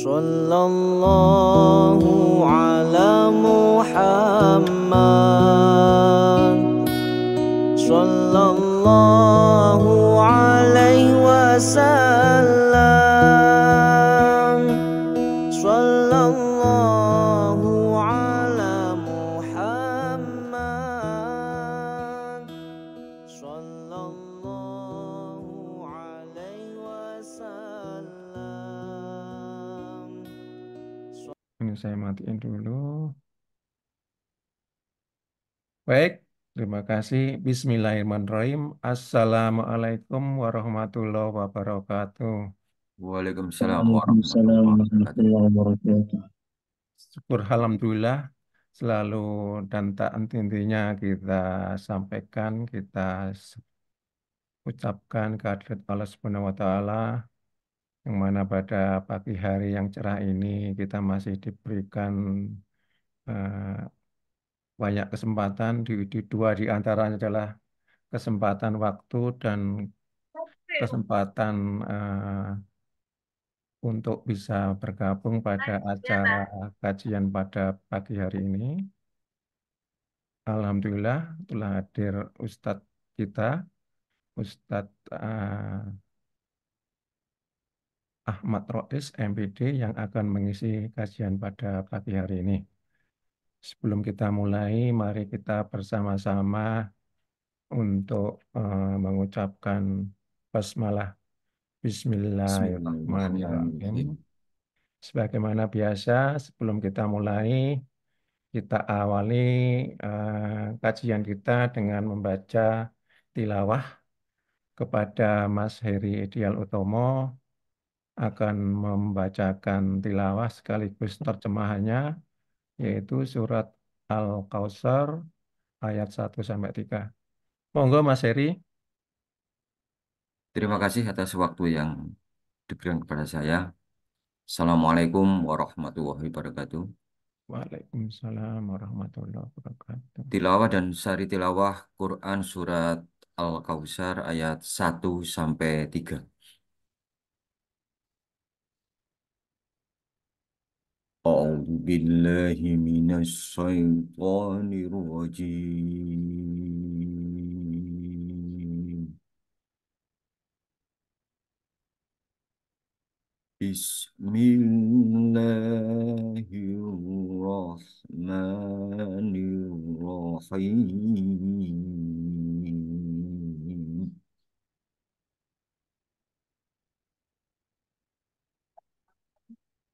Sallallahu ala Muhammad. Sallallahu alaihi wasallam. Sallallahu ala Muhammad. Sallallahu alaihi wasallam. Ini saya matiin dulu. Baik, terima kasih. Bismillahirrahmanirrahim. Assalamualaikum warahmatullahi wabarakatuh. Waalaikumsalam Waalaikumsalam warahmatullahi wabarakatuh. warahmatullahi wabarakatuh. Syukur alhamdulillah selalu dan tak henti-hentinya kita sampaikan, kita ucapkan kehadirat Allah Subhanahu wa taala yang mana pada pagi hari yang cerah ini kita masih diberikan eh, banyak kesempatan di dua di antaranya adalah kesempatan waktu dan kesempatan untuk bisa bergabung pada acara kajian pada pagi hari ini. Alhamdulillah telah hadir Ustadz kita, Ustadz Ahmad Rois, MPD, yang akan mengisi kajian pada pagi hari ini. Sebelum kita mulai, mari kita bersama-sama untuk mengucapkan basmalah. Bismillahirrahmanirrahim. Bismillahirrahmanirrahim. Sebagaimana biasa, sebelum kita mulai, kita awali kajian kita dengan membaca tilawah kepada Mas Heri Ideal Utomo akan membacakan tilawah sekaligus terjemahannya, yaitu surat Al-Kautsar ayat 1-3. Monggo Mas Heri. Terima kasih atas waktu yang diberikan kepada saya. Assalamualaikum warahmatullahi wabarakatuh. Waalaikumsalam warahmatullahi wabarakatuh. Tilawah dan sari tilawah Quran surat Al-Kautsar ayat 1 sampai 3. A'udzu billahi minasy syaithanir rajim. Bismillahirrahmanirrahim.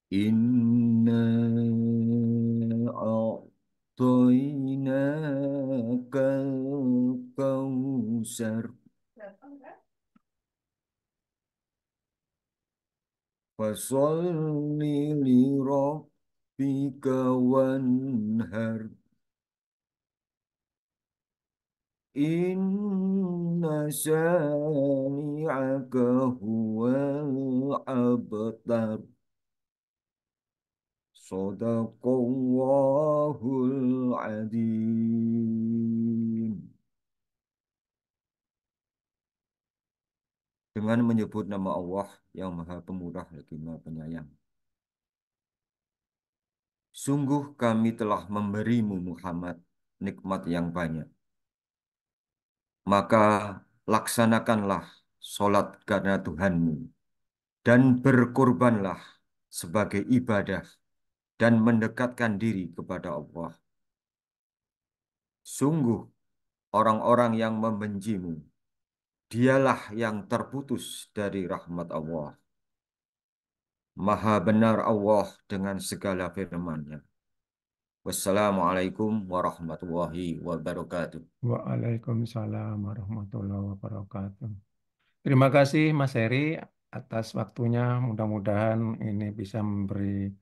Inna a'tainaka al-kautsar fasalli li rabbika wanhar. Inna syani'aka huwal abtar. Sadaqallahul adzim. Dengan menyebut nama Allah yang Maha Pemurah lagi Maha Penyayang. Sungguh kami telah memberimu Muhammad nikmat yang banyak. Maka laksanakanlah sholat karena Tuhanmu dan berkorbanlah sebagai ibadah dan mendekatkan diri kepada Allah. Sungguh orang-orang yang membencimu, dialah yang terputus dari rahmat Allah. Maha benar Allah dengan segala firman-Nya. Wassalamualaikum warahmatullahi wabarakatuh. Waalaikumsalam warahmatullahi wabarakatuh. Terima kasih Mas Heri atas waktunya. Mudah-mudahan ini bisa memberi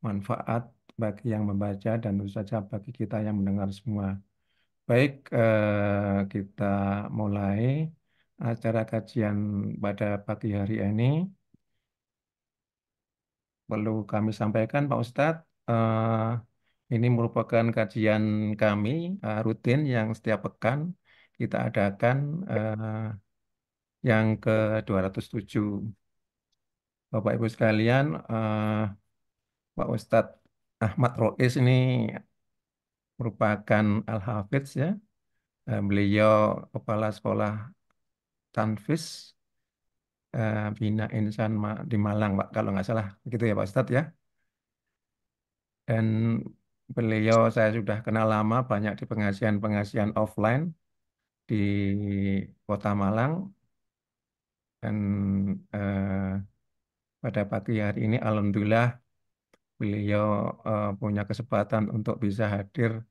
manfaat bagi yang membaca dan tentu saja bagi kita yang mendengar semua. Baik, kita mulai acara kajian pada pagi hari ini. Perlu kami sampaikan Pak Ustadz, ini merupakan kajian kami rutin yang setiap pekan kita adakan yang ke-207. Bapak Ibu sekalian, Pak Ustadz Ahmad Rois ini merupakan Al-Hafidz ya. Beliau kepala sekolah Tanfis Bina Insan di Malang, Pak, kalau nggak salah. Begitu ya Pak Ustadz ya. Dan beliau saya sudah kenal lama, banyak di pengajian-pengajian offline di Kota Malang. Dan pada pagi hari ini, Alhamdulillah, beliau punya kesempatan untuk bisa hadir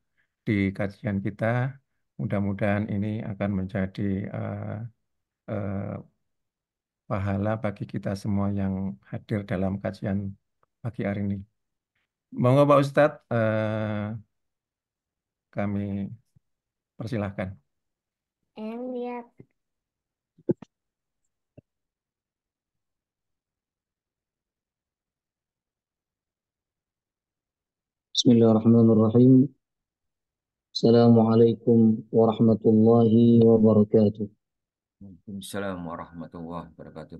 di kajian kita. Mudah-mudahan ini akan menjadi eh, pahala bagi kita semua yang hadir dalam kajian pagi hari ini. Monggo Pak Ustadz, kami persilahkan. Lihat. Bismillahirrahmanirrahim. Assalamualaikum warahmatullahi wabarakatuh. Waalaikumsalam warahmatullahi wabarakatuh.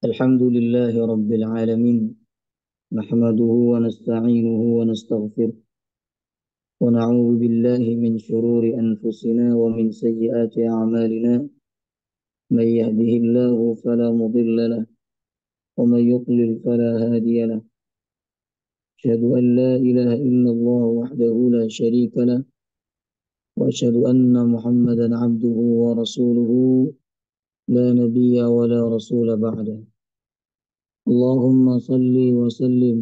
Alhamdulillahi rabbil alamin. Nahmaduhu wa nasta'inuhu wa nastaghfiruh. Wa na'udzu billahi min shururi anfusina wa min sayyiati a'malina. Man yahdihillahu fala mudilla lahu wa man yudlil fala hadiya lahu. Asyhadu an la ilaha illallah wahdahu la syarika lahu wa asyhadu anna Muhammadan 'abduhu wa rasuluhu la nabiyya wa la rasula ba'dahu. اللهم صل وسلم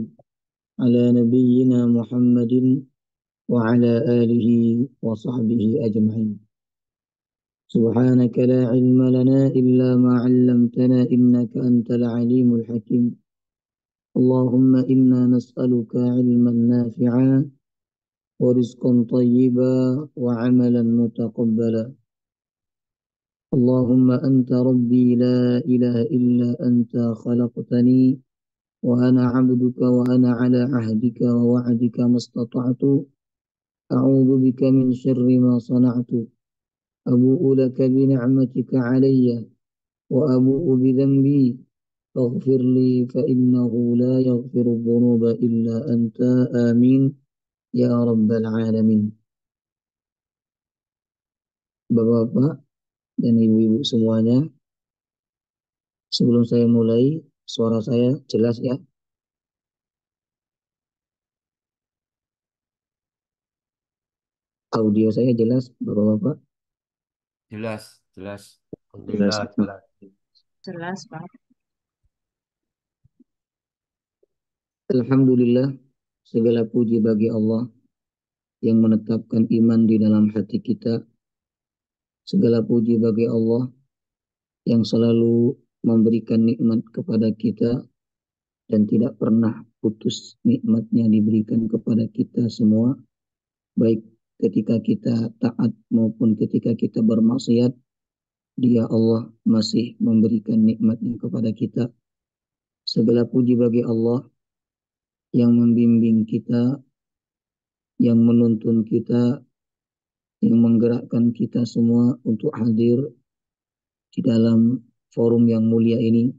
على نبينا محمد وعلى آله وصحبه أجمعين. سبحانك لا علم لنا إلا ما علمتنا إنك أنت العليم الحكيم. اللهم إنا نسألك علما نافعا ورزقا طيبا وعملا متقبلا. اللهم أنت ربي لا إله إلا أنت خلقتني وأنا عبدك وأنا على عهدك ووعدك ما استطعت أعوذ بك من شر ما صنعت أبوء لك بنعمتك علي وأبوء بذنبي فاغفر لي فإنه لا يغفر الذنوب إلا أنت آمين يا رب العالمين. Bapak-bapak dan ibu-ibu semuanya, sebelum saya mulai, suara saya jelas ya? Audio saya jelas, Bapak-bapak? Jelas, jelas. Jelas. Jelas, Pak. Alhamdulillah, segala puji bagi Allah yang menetapkan iman di dalam hati kita. Segala puji bagi Allah yang selalu memberikan nikmat kepada kita dan tidak pernah putus nikmatnya diberikan kepada kita semua, baik ketika kita taat maupun ketika kita bermaksiat. Dia Allah masih memberikan nikmatnya kepada kita. Segala puji bagi Allah yang membimbing kita, yang menuntun kita, yang menggerakkan kita semua untuk hadir di dalam forum yang mulia ini,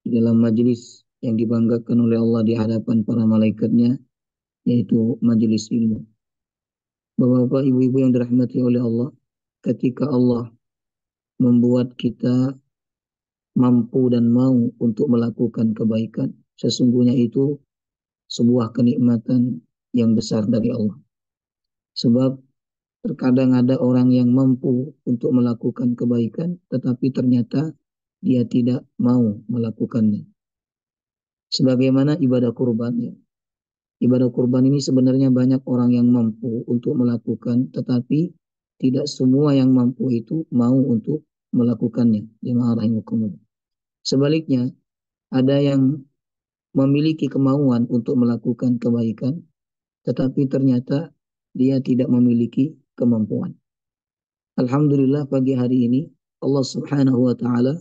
di dalam majelis yang dibanggakan oleh Allah di hadapan para malaikatnya, yaitu majelis ilmu. Bapak-bapak, ibu-ibu yang dirahmati oleh Allah, ketika Allah membuat kita mampu dan mau untuk melakukan kebaikan, sesungguhnya itu sebuah kenikmatan yang besar dari Allah. Sebab terkadang ada orang yang mampu untuk melakukan kebaikan, tetapi ternyata dia tidak mau melakukannya. Sebagaimana ibadah kurban ya. Ibadah kurban ini sebenarnya banyak orang yang mampu untuk melakukan, tetapi tidak semua yang mampu itu mau untuk melakukannya. Jemaah rahimakumullah. Sebaliknya, ada yang memiliki kemauan untuk melakukan kebaikan, tetapi ternyata dia tidak memiliki kemampuan. Alhamdulillah pagi hari ini Allah Subhanahu wa taala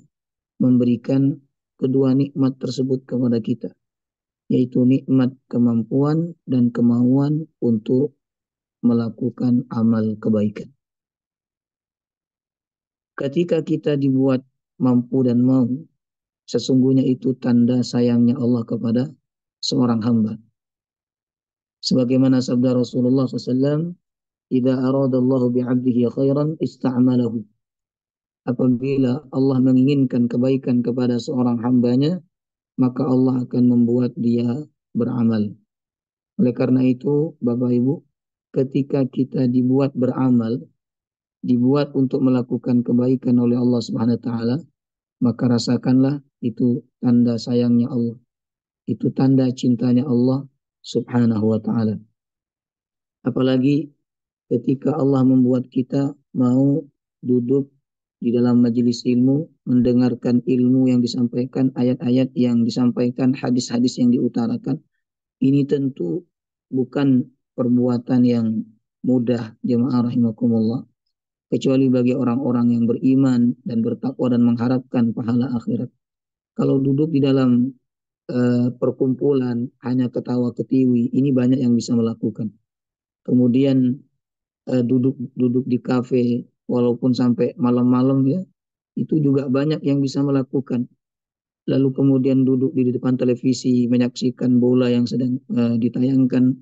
memberikan kedua nikmat tersebut kepada kita, yaitu nikmat kemampuan dan kemauan untuk melakukan amal kebaikan. Ketika kita dibuat mampu dan mau, sesungguhnya itu tanda sayangnya Allah kepada seorang hamba. Sebagaimana sabda Rasulullah SAW, "Idza aradallahu bi'abdihi khairan ista'malahu." Apabila Allah menginginkan kebaikan kepada seorang hambanya, maka Allah akan membuat dia beramal. Oleh karena itu, Bapak Ibu, ketika kita dibuat beramal, dibuat untuk melakukan kebaikan oleh Allah Subhanahu wa taala, maka rasakanlah itu tanda sayangnya Allah. Itu tanda cintanya Allah Subhanahu wa taala. Apalagi ketika Allah membuat kita mau duduk di dalam majelis ilmu, mendengarkan ilmu yang disampaikan, ayat-ayat yang disampaikan, hadis-hadis yang diutarakan. Ini tentu bukan perbuatan yang mudah, jemaah rahimakumullah, kecuali bagi orang-orang yang beriman dan bertakwa dan mengharapkan pahala akhirat. Kalau duduk di dalam perkumpulan hanya ketawa ketiwi, ini banyak yang bisa melakukan. Kemudian duduk di kafe walaupun sampai malam-malam, ya, itu juga banyak yang bisa melakukan. Lalu kemudian duduk di depan televisi menyaksikan bola yang sedang ditayangkan,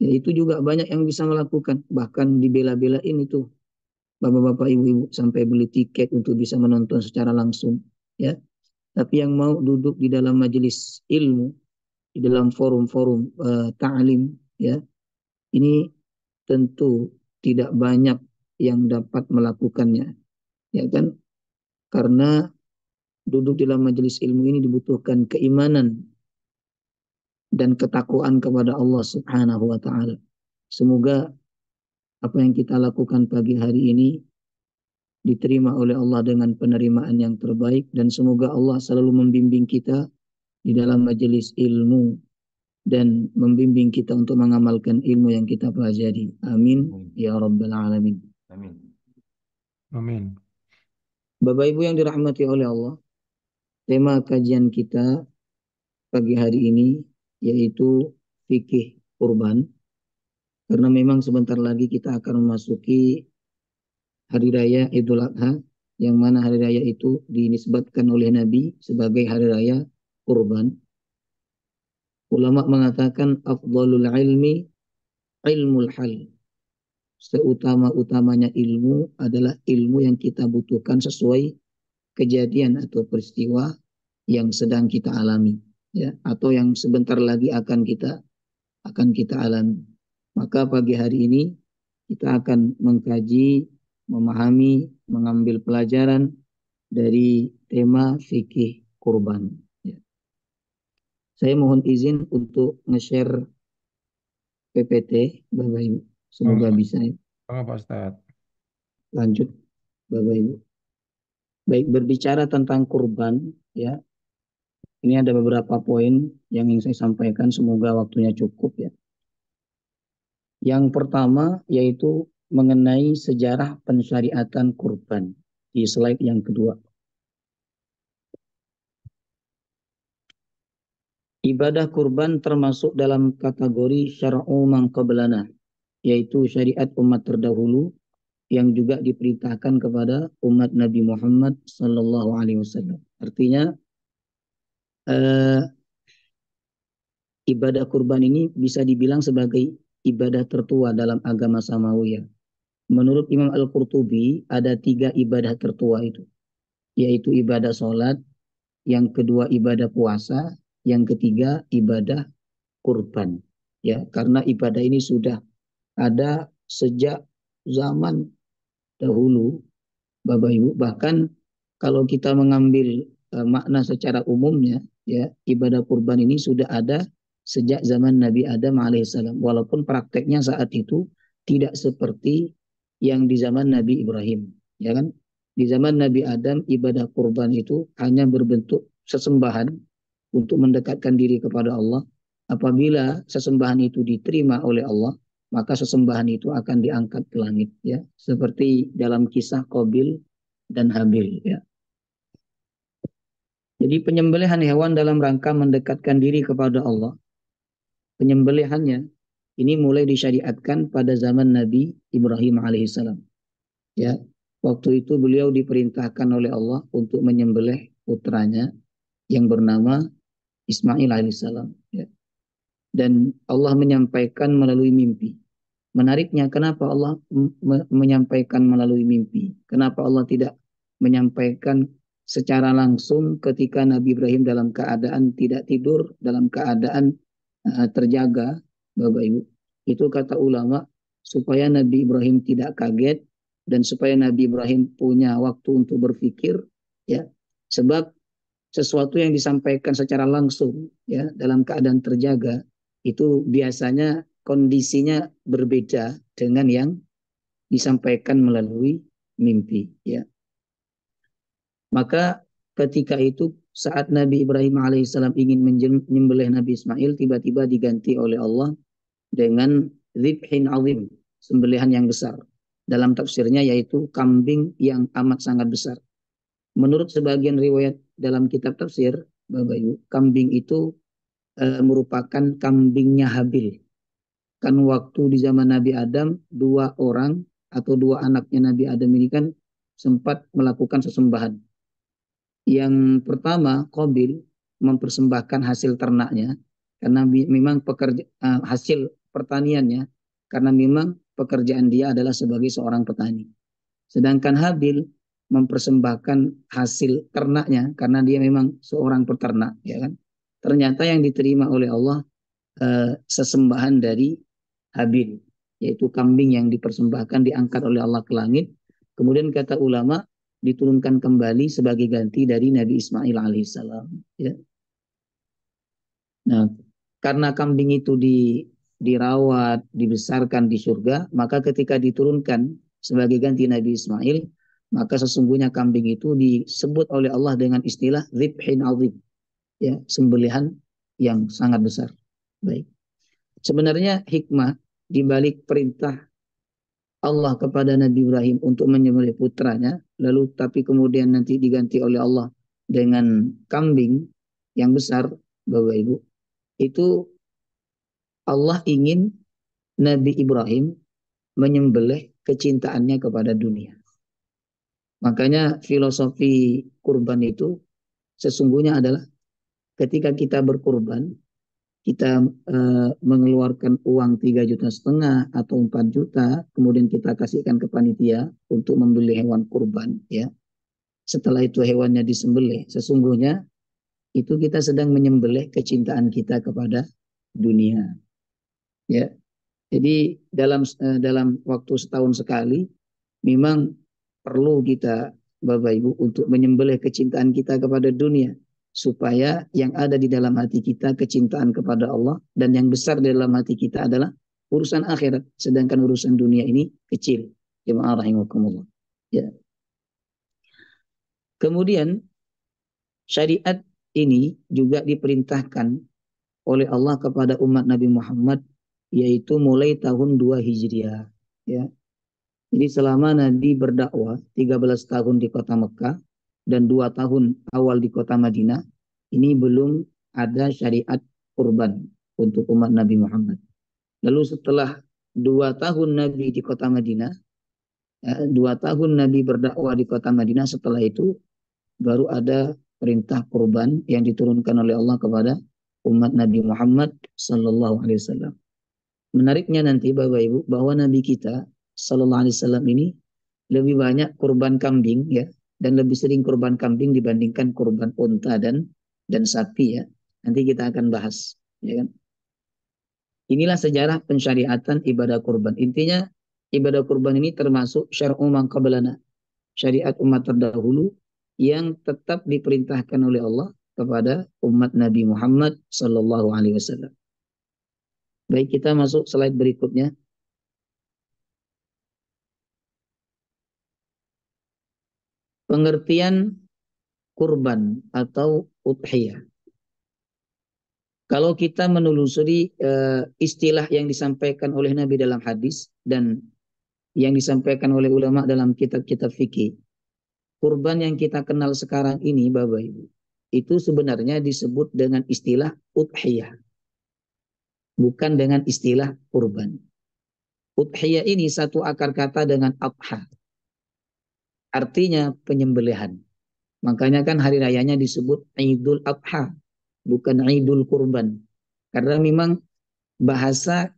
ya, itu juga banyak yang bisa melakukan. Bahkan dibela-belain itu bapak-bapak, ibu-ibu, sampai beli tiket untuk bisa menonton secara langsung, ya. Tapi yang mau duduk di dalam majelis ilmu, di dalam forum-forum ta'lim, ya, ini tentu tidak banyak yang dapat melakukannya, ya kan? Karena duduk di dalam majelis ilmu ini dibutuhkan keimanan dan ketakwaan kepada Allah Subhanahu wa taala. Semoga apa yang kita lakukan pagi hari ini diterima oleh Allah dengan penerimaan yang terbaik, dan semoga Allah selalu membimbing kita di dalam majelis ilmu dan membimbing kita untuk mengamalkan ilmu yang kita pelajari. Amin ya rabbal alamin. Amin. Amin. Bapak Ibu yang dirahmati oleh Allah, tema kajian kita pagi hari ini yaitu fikih kurban. Karena memang sebentar lagi kita akan memasuki Hari Raya Idul Adha, yang mana hari raya itu dinisbatkan oleh Nabi sebagai hari raya kurban. Ulama mengatakan afdalul ilmi ilmul hal. Seutama-utamanya ilmu adalah ilmu yang kita butuhkan sesuai kejadian atau peristiwa yang sedang kita alami, ya, atau yang sebentar lagi akan kita alami. Maka pagi hari ini kita akan mengkaji, memahami, mengambil pelajaran dari tema fikih kurban. Ya. Saya mohon izin untuk nge-share PPT, Bapak Ibu. Semoga bisa Pak Ustadz. lanjut, Bapak Ibu. Baik, berbicara tentang kurban, ya. Ini ada beberapa poin yang ingin saya sampaikan, semoga waktunya cukup, ya. Yang pertama yaitu mengenai sejarah pensyariatan kurban di slide yang kedua. Ibadah kurban termasuk dalam kategori syar'u man qablana, yaitu syariat umat terdahulu yang juga diperintahkan kepada umat Nabi Muhammad sallallahu alaihi wasallam. Artinya ibadah kurban ini bisa dibilang sebagai ibadah tertua dalam agama Samawiyah. Menurut Imam Al-Qurtubi ada 3 ibadah tertua itu, yaitu ibadah sholat, yang kedua ibadah puasa, yang ketiga ibadah kurban. Ya, karena ibadah ini sudah ada sejak zaman dahulu, Bapak Ibu. Bahkan kalau kita mengambil makna secara umumnya, ya, ibadah kurban ini sudah ada sejak zaman Nabi Adam alaihissalam. Walaupun prakteknya saat itu tidak seperti yang di zaman Nabi Ibrahim, ya kan? Di zaman Nabi Adam ibadah kurban itu hanya berbentuk sesembahan untuk mendekatkan diri kepada Allah. Apabila sesembahan itu diterima oleh Allah, maka sesembahan itu akan diangkat ke langit, ya, seperti dalam kisah Qabil dan Habil, ya. Jadi penyembelihan hewan dalam rangka mendekatkan diri kepada Allah, penyembelihannya ini mulai disyariatkan pada zaman Nabi Ibrahim alaihissalam. Ya, waktu itu beliau diperintahkan oleh Allah untuk menyembelih putranya yang bernama Ismail alaihissalam. Ya. dan Allah menyampaikan melalui mimpi. Menariknya, kenapa Allah menyampaikan melalui mimpi? Kenapa Allah tidak menyampaikan secara langsung ketika Nabi Ibrahim dalam keadaan tidak tidur, dalam keadaan terjaga, Bapak Ibu? Itu kata ulama, supaya Nabi Ibrahim tidak kaget dan supaya Nabi Ibrahim punya waktu untuk berpikir, ya. Sebab sesuatu yang disampaikan secara langsung, ya, dalam keadaan terjaga, itu biasanya kondisinya berbeda dengan yang disampaikan melalui mimpi, ya. Maka ketika itu saat Nabi Ibrahim alaihissalam ingin menyembelih Nabi Ismail, tiba-tiba diganti oleh Allah dengan dzibhin azim, sembelihan yang besar. Dalam tafsirnya yaitu kambing yang amat sangat besar. Menurut sebagian riwayat dalam kitab tafsir, Bapak Ibu, kambing itu merupakan kambingnya Habil. Kan waktu di zaman Nabi Adam, dua orang atau dua anaknya Nabi Adam ini kan sempat melakukan sesembahan. Yang pertama, Qabil mempersembahkan hasil ternaknya karena memang hasil pertaniannya, karena memang pekerjaan dia adalah sebagai seorang petani. Sedangkan Habil mempersembahkan hasil ternaknya karena dia memang seorang peternak, ya kan. Ternyata yang diterima oleh Allah sesembahan dari Habil, yaitu kambing yang dipersembahkan, diangkat oleh Allah ke langit. Kemudian kata ulama, diturunkan kembali sebagai ganti dari Nabi Ismail alaihissalam, ya. Nah, karena kambing itu dirawat, dibesarkan di surga, maka ketika diturunkan sebagai ganti Nabi Ismail, maka sesungguhnya kambing itu disebut oleh Allah dengan istilah dzibhin azim, ya, sembelihan yang sangat besar. Baik. Sebenarnya hikmah di balik perintah Allah kepada Nabi Ibrahim untuk menyembelih putranya, lalu tapi kemudian nanti diganti oleh Allah dengan kambing yang besar, Bapak Ibu, itu Allah ingin Nabi Ibrahim menyembelih kecintaannya kepada dunia. Makanya filosofi kurban itu sesungguhnya adalah ketika kita berkurban, kita mengeluarkan uang 3,5 juta atau 4 juta, kemudian kita kasihkan ke panitia untuk membeli hewan kurban, ya. Setelah itu hewannya disembelih, sesungguhnya itu kita sedang menyembelih kecintaan kita kepada dunia, ya. Jadi dalam waktu setahun sekali memang perlu kita, Bapak Ibu, untuk menyembelih kecintaan kita kepada dunia, supaya yang ada di dalam hati kita kecintaan kepada Allah, dan yang besar di dalam hati kita adalah urusan akhirat, sedangkan urusan dunia ini kecil. Jemaah rahimakumullah, ya. Kemudian syariat ini juga diperintahkan oleh Allah kepada umat Nabi Muhammad, yaitu mulai tahun 2 Hijriah, ya. Jadi selama Nabi berdakwah 13 tahun di kota Mekah dan 2 tahun awal di kota Madinah, ini belum ada syariat kurban untuk umat Nabi Muhammad. Lalu setelah 2 tahun Nabi di kota Madinah, 2 tahun Nabi berdakwah di kota Madinah, setelah itu baru ada perintah kurban yang diturunkan oleh Allah kepada umat Nabi Muhammad sallallahu alaihi wasallam. Menariknya nanti Bapak Ibu, bahwa Nabi kita sallallahu alaihi wasallam ini lebih banyak kurban kambing, ya, dan lebih sering kurban kambing dibandingkan kurban unta dan sapi, ya. Nanti kita akan bahas, ya kan. Inilah sejarah pensyariatan ibadah kurban. Intinya ibadah kurban ini termasuk syar'u man qablana, syariat umat terdahulu yang tetap diperintahkan oleh Allah kepada umat Nabi Muhammad sallallahu alaihi wasallam. Baik, kita masuk slide berikutnya. Pengertian kurban atau udhiyah. Kalau kita menelusuri istilah yang disampaikan oleh Nabi dalam hadis dan yang disampaikan oleh ulama dalam kitab-kitab fikih, kurban yang kita kenal sekarang ini, Bapak Ibu, itu sebenarnya disebut dengan istilah udhiyah, bukan dengan istilah kurban. Udhiyah ini satu akar kata dengan adha, artinya penyembelihan. Makanya kan hari rayanya disebut Idul Adha, bukan Idul Kurban. Karena memang bahasa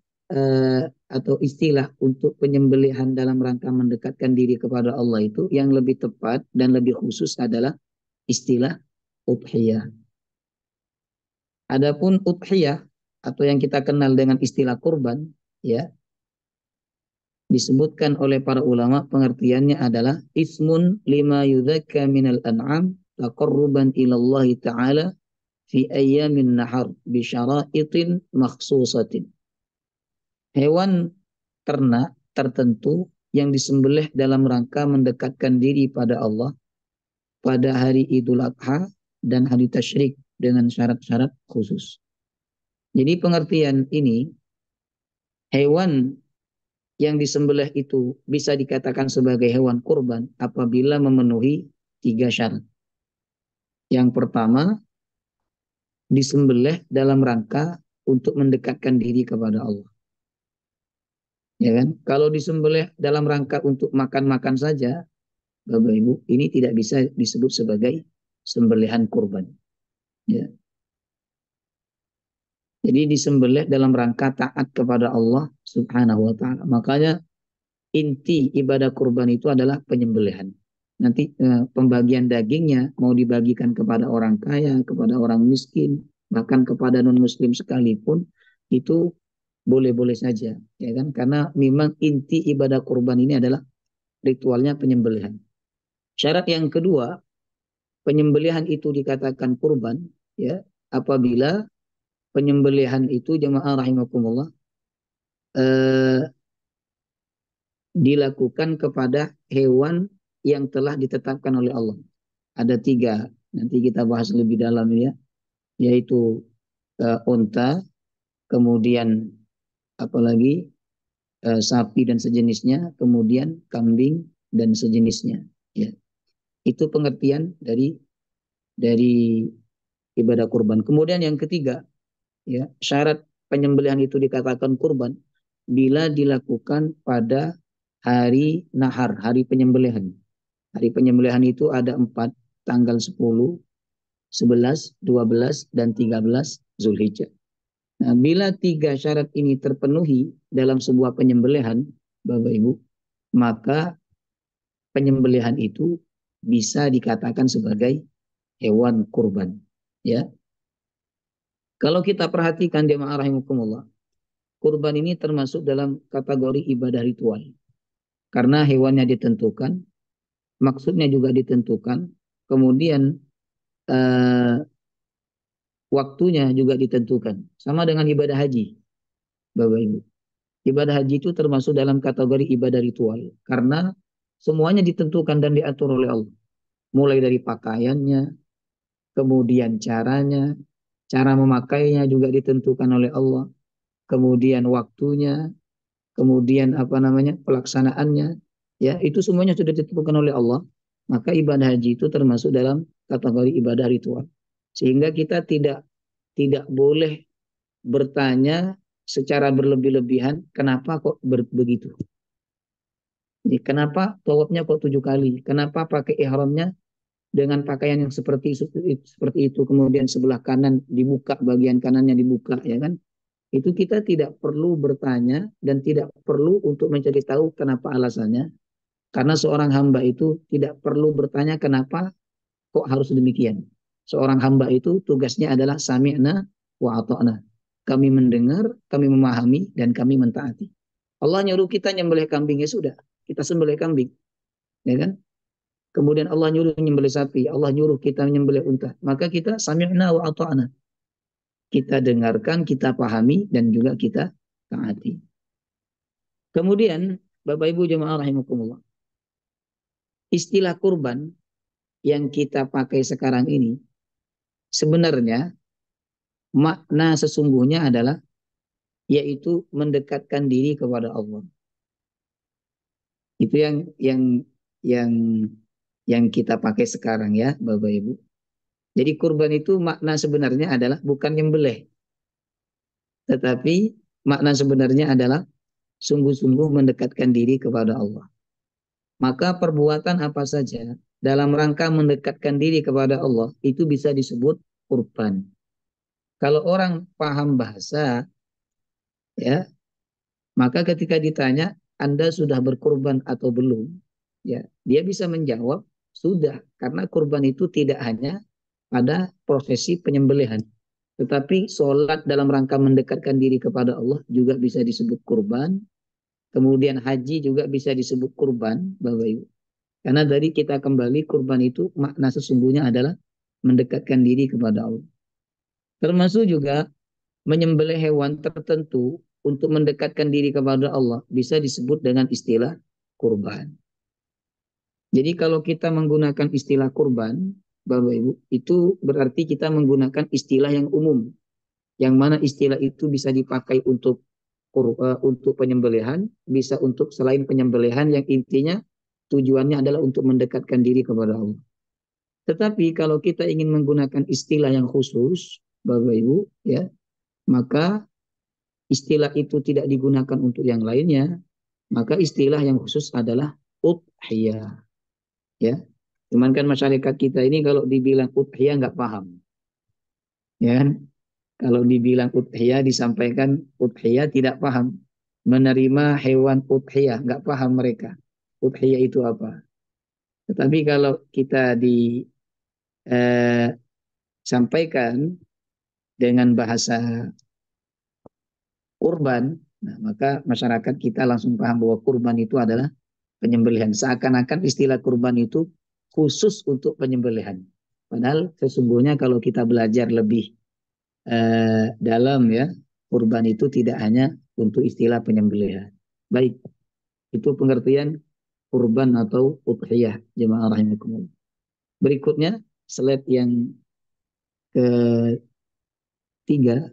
atau istilah untuk penyembelihan dalam rangka mendekatkan diri kepada Allah itu yang lebih tepat dan lebih khusus adalah istilah udhiyah. Adapun udhiyah atau yang kita kenal dengan istilah kurban, ya, disebutkan oleh para ulama pengertiannya adalah ismun lima yudhakka minal an'am taqarruban ilallahi ta'ala fi ayyamin nahar bi syara'itin makhsusatin. Hewan ternak tertentu yang disembelih dalam rangka mendekatkan diri pada Allah pada hari Idul Adha dan hari Tasyrik dengan syarat-syarat khusus. Jadi pengertian ini, hewan yang disembelih itu bisa dikatakan sebagai hewan kurban apabila memenuhi 3 syarat. Yang pertama, disembelih dalam rangka untuk mendekatkan diri kepada Allah. Ya kan? Kalau disembelih dalam rangka untuk makan-makan saja, Bapak Ibu, ini tidak bisa disebut sebagai sembelihan kurban. Ya. Jadi disembelih dalam rangka taat kepada Allah Subhanahu wa taala. Makanya inti ibadah kurban itu adalah penyembelihan. Nanti pembagian dagingnya mau dibagikan kepada orang kaya, kepada orang miskin, bahkan kepada non-muslim sekalipun, itu boleh-boleh saja, ya kan? Karena memang inti ibadah kurban ini adalah ritualnya penyembelihan. Syarat yang kedua, penyembelihan itu dikatakan kurban, ya, apabila penyembelihan itu jemaah rahimakumullah dilakukan kepada hewan yang telah ditetapkan oleh Allah. Ada 3, nanti kita bahas lebih dalam ya, yaitu unta, kemudian apalagi sapi dan sejenisnya, kemudian kambing dan sejenisnya. Ya. Itu pengertian dari ibadah kurban. Kemudian yang ketiga, ya, syarat penyembelihan itu dikatakan kurban bila dilakukan pada hari nahar, hari penyembelihan. Hari penyembelihan itu ada 4, tanggal 10, 11, 12, dan 13 Zulhijjah. Nah, bila 3 syarat ini terpenuhi dalam sebuah penyembelihan, Bapak Ibu, maka penyembelihan itu bisa dikatakan sebagai hewan kurban. Ya. Kalau kita perhatikan jemaah rahimakumullah, kurban ini termasuk dalam kategori ibadah ritual. Karena hewannya ditentukan, maksudnya juga ditentukan, kemudian waktunya juga ditentukan. Sama dengan ibadah haji, Bapak Ibu. Ibadah haji itu termasuk dalam kategori ibadah ritual. Karena semuanya ditentukan dan diatur oleh Allah. Mulai dari pakaiannya, kemudian caranya, cara memakainya juga ditentukan oleh Allah. Kemudian waktunya, kemudian pelaksanaannya, ya, itu semuanya sudah ditentukan oleh Allah. Maka ibadah haji itu termasuk dalam kategori ibadah ritual. Sehingga kita tidak boleh bertanya secara berlebih-lebihan, kenapa kok begitu? Jadi, kenapa tawafnya kok 7 kali? Kenapa pakai ihramnya dengan pakaian yang seperti itu, kemudian sebelah kanan dibuka, bagian kanannya dibuka, ya kan? Itu kita tidak perlu bertanya dan tidak perlu untuk mencari tahu kenapa alasannya. Karena seorang hamba itu tidak perlu bertanya kenapa kok harus demikian. Seorang hamba itu tugasnya adalah sami'na wa ata'na. Kami mendengar, kami memahami, dan kami mentaati. Allah nyuruh kita nyembelih kambing, ya sudah, kita sembelih kambing. Ya kan? Kemudian Allah nyuruh nyembelih sapi, Allah nyuruh kita nyembelih unta. Maka kita sami'na wa ata'na. Kita dengarkan, kita pahami, dan juga kita taati. Kemudian, Bapak Ibu jemaah rahimakumullah, istilah kurban yang kita pakai sekarang ini, sebenarnya makna sesungguhnya adalah yaitu mendekatkan diri kepada Allah. Itu yang kita pakai sekarang ya, Bapak Ibu. Jadi kurban itu makna sebenarnya adalah bukan nyembelih, tetapi makna sebenarnya adalah sungguh-sungguh mendekatkan diri kepada Allah. Maka perbuatan apa saja dalam rangka mendekatkan diri kepada Allah itu bisa disebut kurban. Kalau orang paham bahasa, ya. Maka ketika ditanya, Anda sudah berkurban atau belum? Ya, dia bisa menjawab, sudah. Karena kurban itu tidak hanya pada prosesi penyembelihan, tetapi sholat dalam rangka mendekatkan diri kepada Allah juga bisa disebut kurban. Kemudian haji juga bisa disebut kurban, Bapak Ibu. Karena dari kita kembali, kurban itu makna sesungguhnya adalah mendekatkan diri kepada Allah. Termasuk juga menyembelih hewan tertentu untuk mendekatkan diri kepada Allah bisa disebut dengan istilah kurban. Jadi kalau kita menggunakan istilah kurban, Bapak Ibu, itu berarti kita menggunakan istilah yang umum, yang mana istilah itu bisa dipakai untuk penyembelihan, bisa untuk selain penyembelihan, yang intinya tujuannya adalah untuk mendekatkan diri kepada Allah. Tetapi kalau kita ingin menggunakan istilah yang khusus, Bapak Ibu, ya, maka istilah itu tidak digunakan untuk yang lainnya, maka istilah yang khusus adalah udhiyah. Ya, cuman kan masyarakat kita ini kalau dibilang udhiyah nggak paham, ya kan? Kalau dibilang udhiyah, disampaikan udhiyah, tidak paham. Menerima hewan udhiyah, nggak paham mereka. Udhiyah itu apa? Tetapi kalau kita disampaikan dengan bahasa kurban, nah, maka masyarakat kita langsung paham bahwa kurban itu adalah penyembelihan. Seakan-akan istilah kurban itu khusus untuk penyembelihan. Padahal sesungguhnya kalau kita belajar lebih dalam, ya, kurban itu tidak hanya untuk istilah penyembelihan. Baik, itu pengertian kurban atau udhiyah, jemaah rahimakumullah. Berikutnya slide yang ketiga,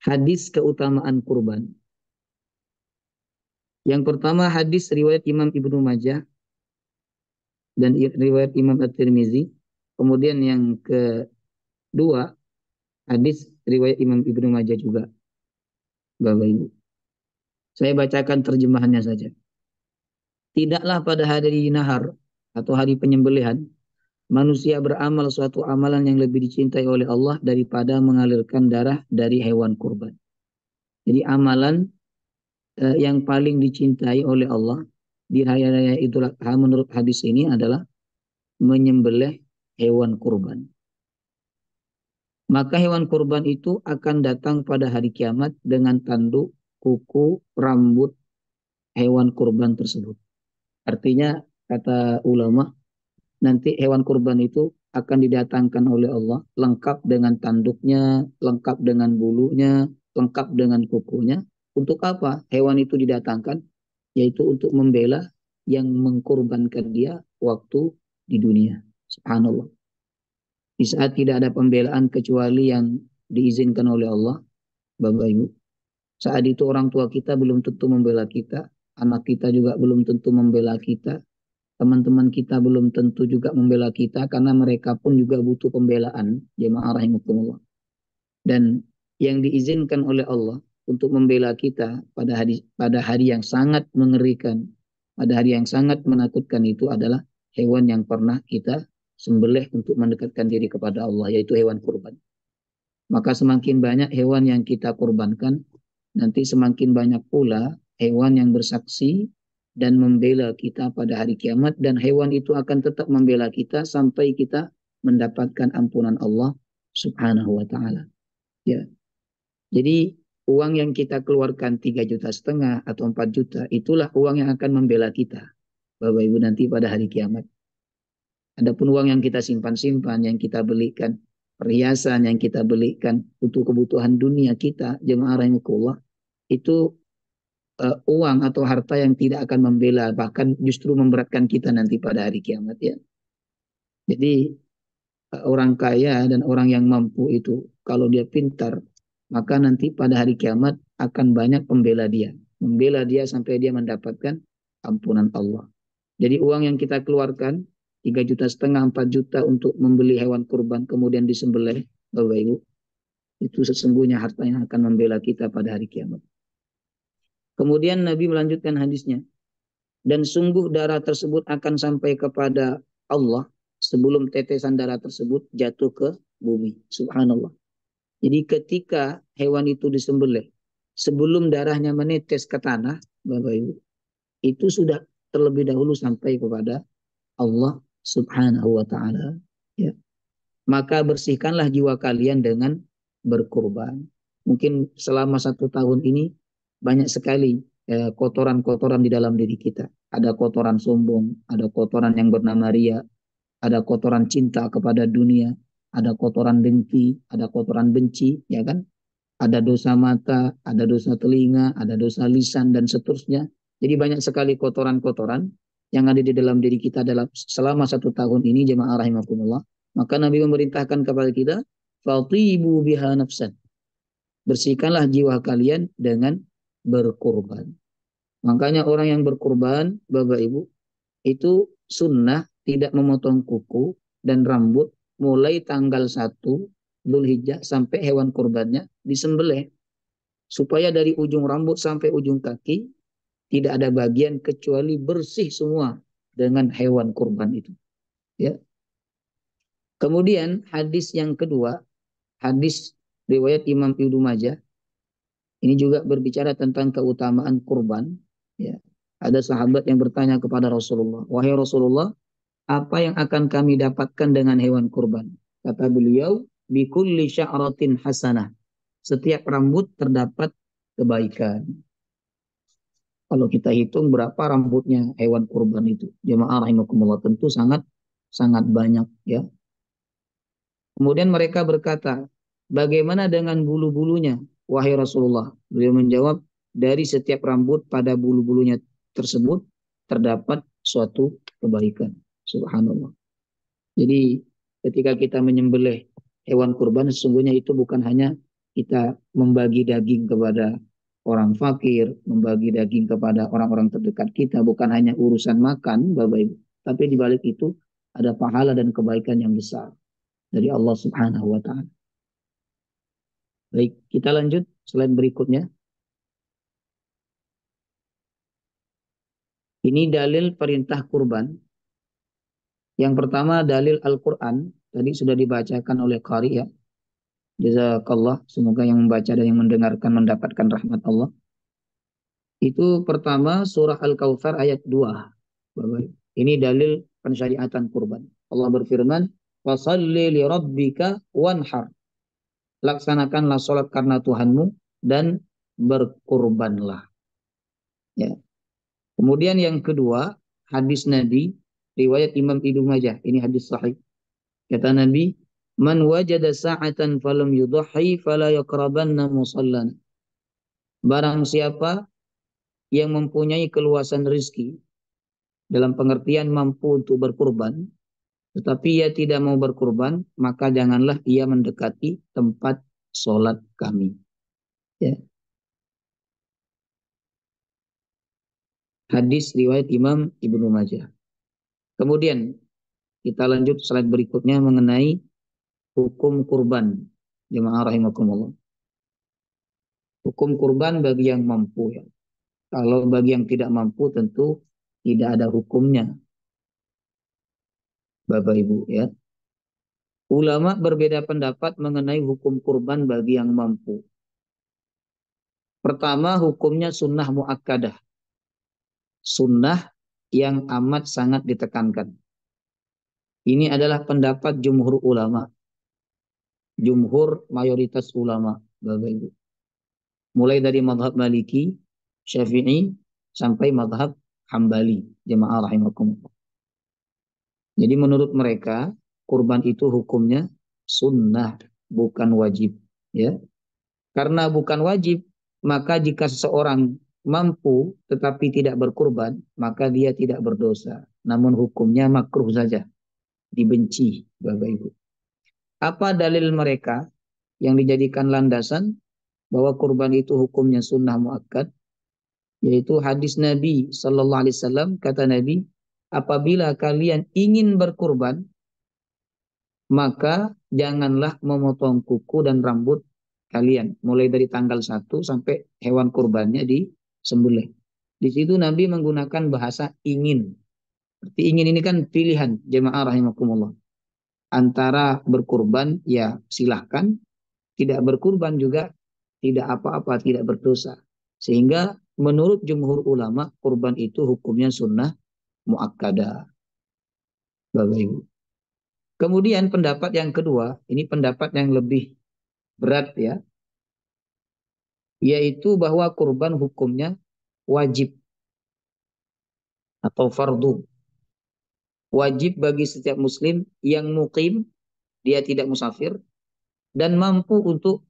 hadis keutamaan kurban. Yang pertama hadis riwayat Imam Ibnu Majah dan riwayat Imam At-Tirmizi. Kemudian yang kedua hadis riwayat Imam Ibnu Majah juga, Bapak Ibu. Saya bacakan terjemahannya saja. Tidaklah pada hari nahar atau hari penyembelihan manusia beramal suatu amalan yang lebih dicintai oleh Allah daripada mengalirkan darah dari hewan kurban. Jadi amalan yang paling dicintai oleh Allah di hari raya Idul Adha menurut hadis ini adalah menyembelih hewan kurban. Maka hewan kurban itu akan datang pada hari kiamat dengan tanduk, kuku, rambut hewan kurban tersebut. Artinya, kata ulama, nanti hewan kurban itu akan didatangkan oleh Allah lengkap dengan tanduknya, lengkap dengan bulunya, lengkap dengan kukunya. Untuk apa hewan itu didatangkan? Yaitu untuk membela yang mengkurbankan dia waktu di dunia. Subhanallah. Di saat tidak ada pembelaan kecuali yang diizinkan oleh Allah, Bapak Ibu. Saat itu orang tua kita belum tentu membela kita, anak kita juga belum tentu membela kita, teman-teman kita belum tentu juga membela kita, karena mereka pun juga butuh pembelaan, jemaah rahimakumullah. Dan yang diizinkan oleh Allah untuk membela kita pada hari yang sangat mengerikan, pada hari yang sangat menakutkan itu adalah hewan yang pernah kita sembelih untuk mendekatkan diri kepada Allah, yaitu hewan kurban. Maka semakin banyak hewan yang kita kurbankan, nanti semakin banyak pula hewan yang bersaksi dan membela kita pada hari kiamat, dan hewan itu akan tetap membela kita sampai kita mendapatkan ampunan Allah Subhanahu wa ta'ala. Ya. Jadi uang yang kita keluarkan 3,5 juta atau 4 juta, itulah uang yang akan membela kita, Bapak Ibu, nanti pada hari kiamat. Adapun uang yang kita simpan-simpan, yang kita belikan, perhiasan yang kita belikan untuk kebutuhan dunia kita, jemaah rahimakumullah, itu uang atau harta yang tidak akan membela, bahkan justru memberatkan kita nanti pada hari kiamat, ya. Jadi orang kaya dan orang yang mampu itu, kalau dia pintar, maka nanti pada hari kiamat akan banyak pembela dia. Membela dia sampai dia mendapatkan ampunan Allah. Jadi uang yang kita keluarkan 3,5 juta, 4 juta untuk membeli hewan kurban kemudian disembelih, Bapak Ibu, itu sesungguhnya harta yang akan membela kita pada hari kiamat. Kemudian Nabi melanjutkan hadisnya, dan sungguh darah tersebut akan sampai kepada Allah sebelum tetesan darah tersebut jatuh ke bumi. Subhanallah. Jadi ketika hewan itu disembelih, sebelum darahnya menetes ke tanah, Bapak Ibu, itu sudah terlebih dahulu sampai kepada Allah Subhanahu wa Ta'ala. Ya. Maka bersihkanlah jiwa kalian dengan berkurban. Mungkin selama 1 tahun ini banyak sekali kotoran-kotoran di dalam diri kita. Ada kotoran sombong, ada kotoran yang bernama ria, ada kotoran cinta kepada dunia, ada kotoran dengki, ada kotoran benci, ya kan? Ada dosa mata, ada dosa telinga, ada dosa lisan, dan seterusnya. Jadi banyak sekali kotoran-kotoran yang ada di dalam diri kita dalam selama 1 tahun ini, jemaah rahimakumullah. Maka Nabi memerintahkan kepada kita, fatibu biha nafsan. Bersihkanlah jiwa kalian dengan berkurban. Makanya orang yang berkurban, Bapak Ibu, itu sunnah tidak memotong kuku dan rambut mulai tanggal 1 Dzulhijjah sampai hewan kurbannya disembelih. Supaya dari ujung rambut sampai ujung kaki tidak ada bagian kecuali bersih semua dengan hewan kurban itu. Ya. Kemudian hadis yang kedua, hadis riwayat Imam Ibnu Majah, ini juga berbicara tentang keutamaan kurban. Ya. Ada sahabat yang bertanya kepada Rasulullah, wahai Rasulullah, apa yang akan kami dapatkan dengan hewan kurban? Kata beliau, bikulli sya'ratin hasanah. Setiap rambut terdapat kebaikan. Kalau kita hitung berapa rambutnya hewan kurban itu, jemaah rahimakumullah, tentu sangat banyak, ya. Kemudian mereka berkata, bagaimana dengan bulu-bulunya, wahai Rasulullah? Beliau menjawab, dari setiap rambut pada bulu-bulunya tersebut terdapat suatu kebaikan. Subhanallah. Jadi ketika kita menyembelih hewan kurban, sesungguhnya itu bukan hanya kita membagi daging kepada orang fakir, membagi daging kepada orang-orang terdekat kita, bukan hanya urusan makan, Bapak Ibu, tapi di balik itu ada pahala dan kebaikan yang besar dari Allah Subhanahu wa Ta'ala. Baik, kita lanjut slide berikutnya. Ini dalil perintah kurban. Yang pertama dalil Al-Quran, tadi sudah dibacakan oleh Qari, ya. Jazakallah, semoga yang membaca dan yang mendengarkan mendapatkan rahmat Allah. Itu pertama surah Al-Kautsar ayat 2. Ini dalil pensyariatan kurban. Allah berfirman, "Fashalli li rabbika wanhar." Laksanakanlah sholat karena Tuhanmu dan berkurbanlah. Ya. Kemudian yang kedua, hadis Nabi riwayat Imam Ibnu Majah. Ini hadis sahih. Kata Nabi, "Man wajada sa'atan falam yudhi fala yaqrabanna musallana." Barang siapa yang mempunyai keluasan rezeki dalam pengertian mampu untuk berkurban, tetapi ia tidak mau berkurban, maka janganlah ia mendekati tempat sholat kami. Ya. Hadis riwayat Imam Ibnu Majah. Kemudian kita lanjut slide berikutnya mengenai hukum kurban. Jemaah rahimakumullah. Hukum kurban bagi yang mampu, ya. Kalau bagi yang tidak mampu tentu tidak ada hukumnya, Bapak Ibu, ya. Ulama berbeda pendapat mengenai hukum kurban bagi yang mampu. Pertama, hukumnya sunnah muakkadah. Sunnah yang amat sangat ditekankan. Ini adalah pendapat jumhur ulama. Jumhur mayoritas ulama, Bapak Ibu. Mulai dari mazhab Maliki, Syafi'i, sampai mazhab Hambali, jemaah rahimakumullah. Jadi menurut mereka, kurban itu hukumnya sunnah, bukan wajib. Ya. Karena bukan wajib, maka jika seseorang mampu tetapi tidak berkurban, maka dia tidak berdosa. Namun hukumnya makruh saja, dibenci, Bapak Ibu. Apa dalil mereka yang dijadikan landasan bahwa kurban itu hukumnya sunnah muakkad? Yaitu hadis Nabi Sallallahu Alaihi Wasallam, kata Nabi, apabila kalian ingin berkurban, maka janganlah memotong kuku dan rambut kalian mulai dari tanggal 1 sampai hewan kurbannya disembelih. Di situ Nabi menggunakan bahasa ingin. Berarti ingin ini kan pilihan, jemaah rahimakumullah. Antara berkurban, ya silahkan, tidak berkurban juga tidak apa-apa, tidak berdosa. Sehingga menurut jumhur ulama, kurban itu hukumnya sunnah muakkadah, Bapak Ibu. Kemudian pendapat yang kedua, ini pendapat yang lebih berat ya, yaitu bahwa kurban hukumnya wajib atau fardu. Wajib bagi setiap muslim yang mukim, dia tidak musafir, dan mampu untuk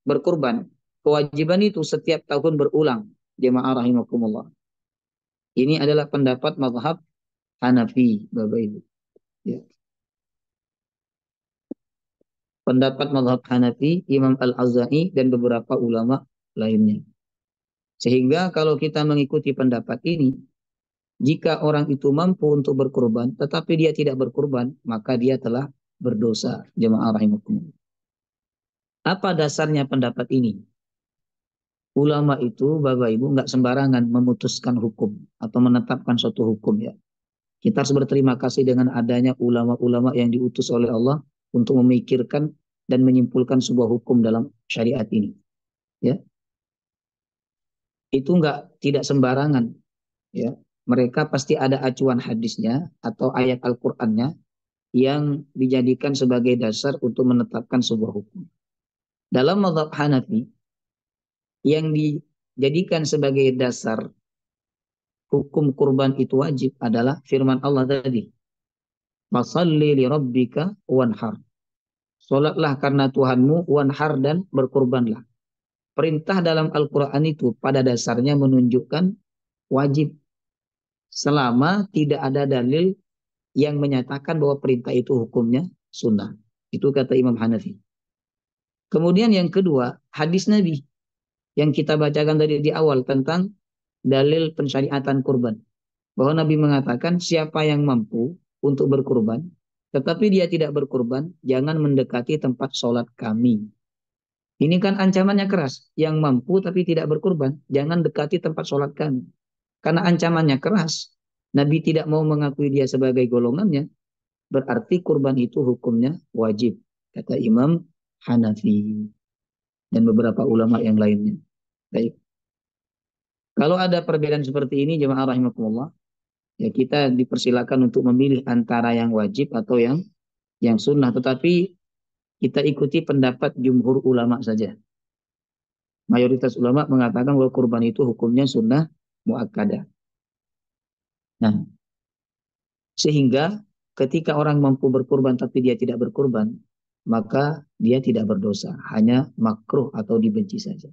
berkurban. Kewajiban itu setiap tahun berulang. Jemaah rahimakumullah. Ini adalah pendapat mazhab Hanafi, Bapak Ibu. Ya. Pendapat mazhab Hanafi, Imam Al-Auza'i, dan beberapa ulama lainnya. Sehingga kalau kita mengikuti pendapat ini, jika orang itu mampu untuk berkurban, tetapi dia tidak berkurban, maka dia telah berdosa. Jemaah rahimakumullah. Apa dasarnya pendapat ini? Ulama itu, Bapak Ibu, nggak sembarangan memutuskan hukum atau menetapkan suatu hukum ya. Kita harus berterima kasih dengan adanya ulama-ulama yang diutus oleh Allah untuk memikirkan dan menyimpulkan sebuah hukum dalam syariat ini. Ya, itu tidak sembarangan. Ya, mereka pasti ada acuan hadisnya atau ayat Al-Qur'annya yang dijadikan sebagai dasar untuk menetapkan sebuah hukum. Dalam mazhab Hanafi, yang dijadikan sebagai dasar hukum kurban itu wajib adalah firman Allah tadi. Fasalli li rabbika wanhar. Salatlah karena Tuhanmu, wanhar, dan berkurbanlah. Perintah dalam Al-Quran itu pada dasarnya menunjukkan wajib. Selama tidak ada dalil yang menyatakan bahwa perintah itu hukumnya sunnah. Itu kata Imam Hanafi. Kemudian yang kedua, hadis Nabi yang kita bacakan tadi di awal tentang dalil pensyariatan kurban. Bahwa Nabi mengatakan siapa yang mampu untuk berkurban, tetapi dia tidak berkurban, jangan mendekati tempat sholat kami. Ini kan ancamannya keras. Yang mampu tapi tidak berkurban, jangan dekati tempat sholat kami. Karena ancamannya keras, Nabi tidak mau mengakui dia sebagai golongannya, berarti kurban itu hukumnya wajib. Kata Imam Hanafi dan beberapa ulama yang lainnya. Baik. Kalau ada perbedaan seperti ini, jemaah rahimakumullah, ya kita dipersilakan untuk memilih antara yang wajib atau yang sunnah. Tetapi kita ikuti pendapat jumhur ulama saja. Mayoritas ulama mengatakan bahwa kurban itu hukumnya sunnah muakkadah. Nah, sehingga ketika orang mampu berkurban tapi dia tidak berkurban, maka dia tidak berdosa, hanya makruh atau dibenci saja.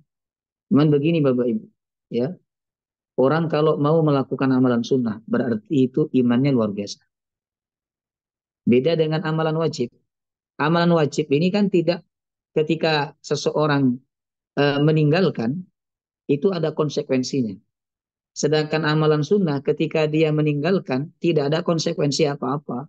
Cuman begini Bapak Ibu, ya, orang kalau mau melakukan amalan sunnah berarti itu imannya luar biasa. Beda dengan amalan wajib. Amalan wajib ini kan tidak, ketika seseorang meninggalkan itu ada konsekuensinya. Sedangkan amalan sunnah ketika dia meninggalkan tidak ada konsekuensi apa-apa,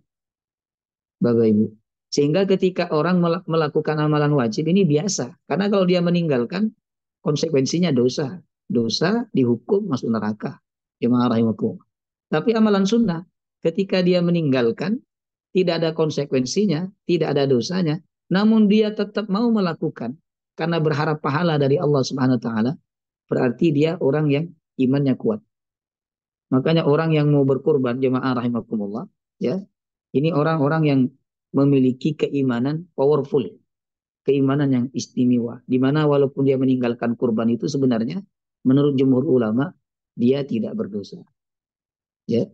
Bapak Ibu. Sehingga ketika orang melakukan amalan wajib ini biasa. Karena kalau dia meninggalkan konsekuensinya dosa. Dosa dihukum masuk neraka. Jemaah rahimakumullah. Tapi amalan sunnah ketika dia meninggalkan tidak ada konsekuensinya, tidak ada dosanya, namun dia tetap mau melakukan karena berharap pahala dari Allah Subhanahu wa taala, berarti dia orang yang imannya kuat. Makanya orang yang mau berkurban, jemaah rahimakumullah, ya, ini orang-orang yang memiliki keimanan powerful, keimanan yang istimewa, di mana walaupun dia meninggalkan kurban itu sebenarnya menurut jumhur ulama dia tidak berdosa. Ya,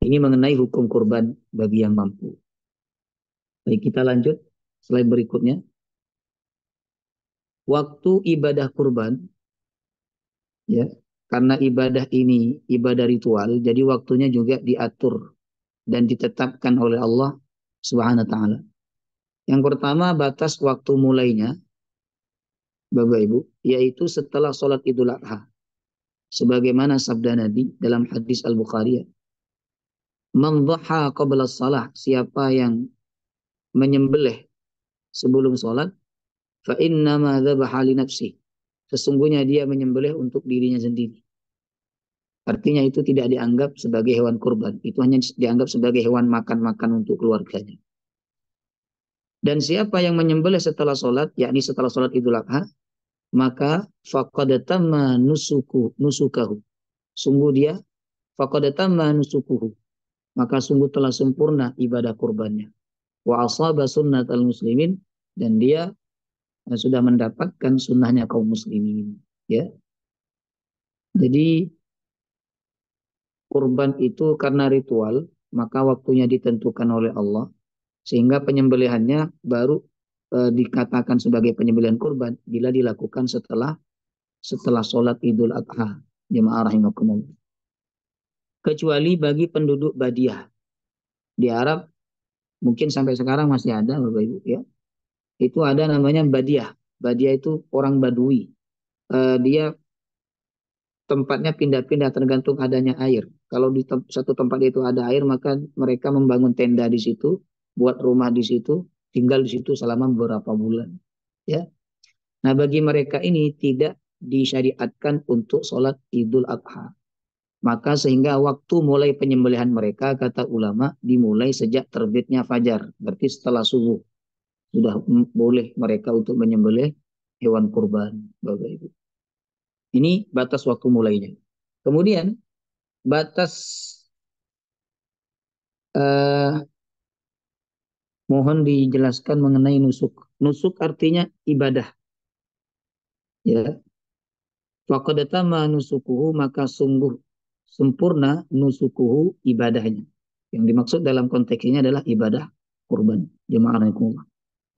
ini mengenai hukum kurban bagi yang mampu. Baik, kita lanjut slide berikutnya. Waktu ibadah kurban, ya, karena ibadah ini ibadah ritual, jadi waktunya juga diatur dan ditetapkan oleh Allah Subhanahu wa taala. Yang pertama, batas waktu mulainya, Bapak Ibu, yaitu setelah sholat Idul Adha. Sebagaimana sabda Nabi dalam hadis Al-Bukhari, "Man dhaha qabla shalah," siapa yang menyembelih sebelum sholat, fa innama dzabaha li nafsihi, sesungguhnya dia menyembelih untuk dirinya sendiri. Artinya itu tidak dianggap sebagai hewan kurban, itu hanya dianggap sebagai hewan makan-makan untuk keluarganya. Dan siapa yang menyembelih setelah sholat, yakni setelah sholat Idul Adha, maka faqad tamma nusukahu. Sungguh dia faqad tamma nusukuhu. Maka sungguh telah sempurna ibadah kurbannya. Wa asaba sunnatal muslimin, dan dia sudah mendapatkan sunnahnya kaum muslimin. Ya. Jadi kurban itu karena ritual, maka waktunya ditentukan oleh Allah, sehingga penyembelihannya baru dikatakan sebagai penyembelihan kurban bila dilakukan setelah sholat Idul Adha. Jemaah rahimakumullah. Kecuali bagi penduduk Badiah. Di Arab mungkin sampai sekarang masih ada, Bapak Ibu, ya. Itu ada namanya Badiah. Badiah itu orang Badui. Dia tempatnya pindah-pindah tergantung adanya air. Kalau di satu tempat itu ada air, maka mereka membangun tenda di situ, buat rumah di situ, tinggal di situ selama beberapa bulan. Ya. Nah, bagi mereka ini tidak disyariatkan untuk sholat Idul Adha. Maka sehingga waktu mulai penyembelihan mereka, kata ulama, dimulai sejak terbitnya fajar. Berarti setelah subuh sudah boleh mereka untuk menyembelih hewan kurban, Bapak Ibu. Ini batas waktu mulainya. Kemudian batas mohon dijelaskan mengenai nusuk. Nusuk artinya ibadah. Ya. Faqad tamma nusukuhu, maka sungguh sempurna nusukuhu, ibadahnya. Yang dimaksud dalam konteks ini adalah ibadah kurban. Jemaah rahimakumullah.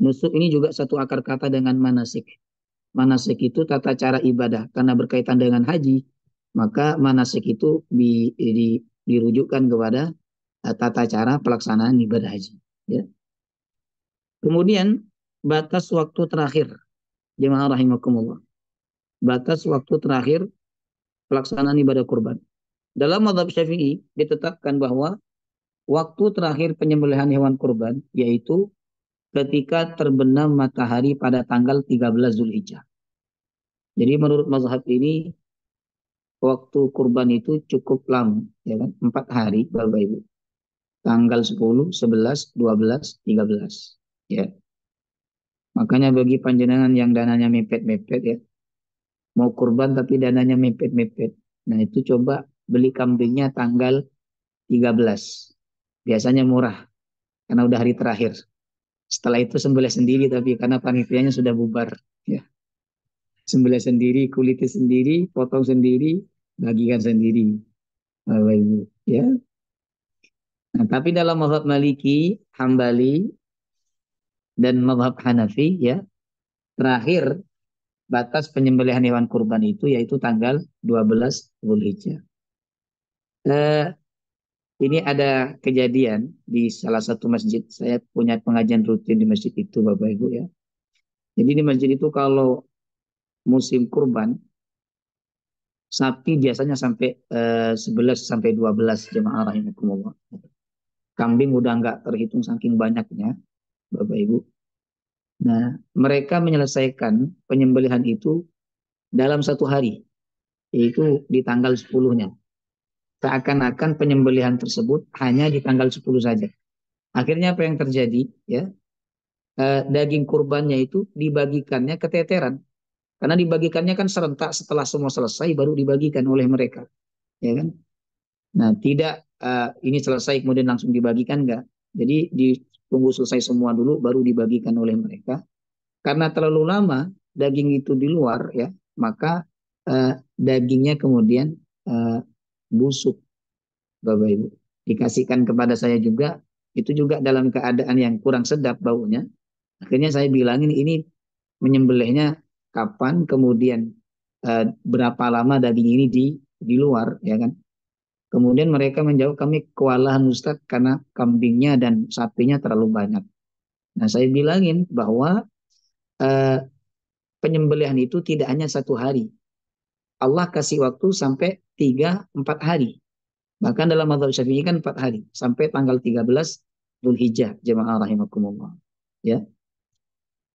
Nusuk ini juga satu akar kata dengan manasik. Manasik itu tata cara ibadah. Karena berkaitan dengan haji, maka manasik itu dirujukkan kepada tata cara pelaksanaan ibadah haji. Ya. Kemudian batas waktu terakhir, jemaah rahimakumullah. Batas waktu terakhir pelaksanaan ibadah kurban. Dalam mazhab Syafi'i ditetapkan bahwa waktu terakhir penyembelihan hewan kurban yaitu ketika terbenam matahari pada tanggal 13 Zulhijjah. Jadi menurut mazhab ini waktu kurban itu cukup lama, ya kan? 4 hari, Bapak Ibu. Tanggal 10, 11, 12, 13. Ya. Makanya bagi panjenengan yang dananya mepet-mepet, ya, mau kurban tapi dananya mepet-mepet, nah itu coba beli kambingnya tanggal 13. Biasanya murah karena udah hari terakhir. Setelah itu sembelih sendiri, tapi karena panitianya sudah bubar, ya. Sembelih sendiri, kulitnya sendiri, potong sendiri, bagikan sendiri, Bapak Ibu, ya. Nah, tapi dalam mazhab Maliki, Hambali, dan mazhab Hanafi, ya, terakhir batas penyembelihan hewan kurban itu yaitu tanggal 12 Zulhijjah. Ini ada kejadian di salah satu masjid. Saya punya pengajian rutin di masjid itu, Bapak Ibu, ya. Jadi di masjid itu kalau musim kurban, sapi biasanya sampai 11 sampai 12, jemaah rahimakumullah. Kambing udah nggak terhitung saking banyaknya, Bapak Ibu. Nah, mereka menyelesaikan penyembelihan itu dalam 1 hari, yaitu di tanggal 10-nya. Seakan-akan penyembelihan tersebut hanya di tanggal 10 saja. Akhirnya apa yang terjadi? Ya, daging kurbannya itu dibagikannya keteteran. Karena dibagikannya kan serentak setelah semua selesai baru dibagikan oleh mereka, ya kan? Nah, tidak ini selesai kemudian langsung dibagikan, enggak. Jadi ditunggu selesai semua dulu baru dibagikan oleh mereka. Karena terlalu lama daging itu di luar, ya, maka dagingnya kemudian busuk, Bapak Ibu. Dikasihkan kepada saya juga, itu juga dalam keadaan yang kurang sedap baunya. Akhirnya saya bilangin ini menyembelihnya kapan, kemudian berapa lama daging ini di luar, ya kan? Kemudian mereka menjawab, kami kewalahan Ustadz karena kambingnya dan sapinya terlalu banyak. Nah, saya bilangin bahwa penyembelihan itu tidak hanya 1 hari. Allah kasih waktu sampai 3-4 hari. Bahkan dalam mazhab Syafi'i kan 4 hari. Sampai tanggal 13 Zulhijjah, jemaah rahimakumullah. Ya.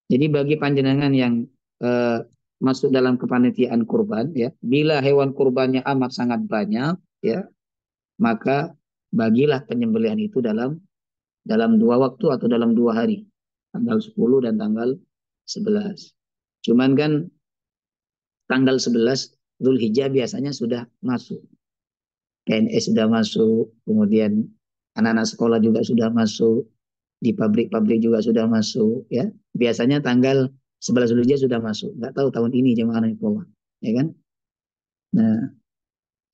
Jadi bagi panjenengan yang masuk dalam kepanitiaan kurban, ya, bila hewan kurbannya amat sangat banyak, ya, maka bagilah penyembelihan itu dalam 2 waktu atau dalam 2 hari. tanggal 10 dan tanggal 11. Cuman kan tanggal 11 Dzulhijjah biasanya sudah masuk. PNS sudah masuk, kemudian anak-anak sekolah juga sudah masuk, di pabrik-pabrik juga sudah masuk, ya. Biasanya tanggal 11 Dzulhijjah sudah masuk. Nggak tahu tahun ini jemaah rahimahullah, ya kan? Nah,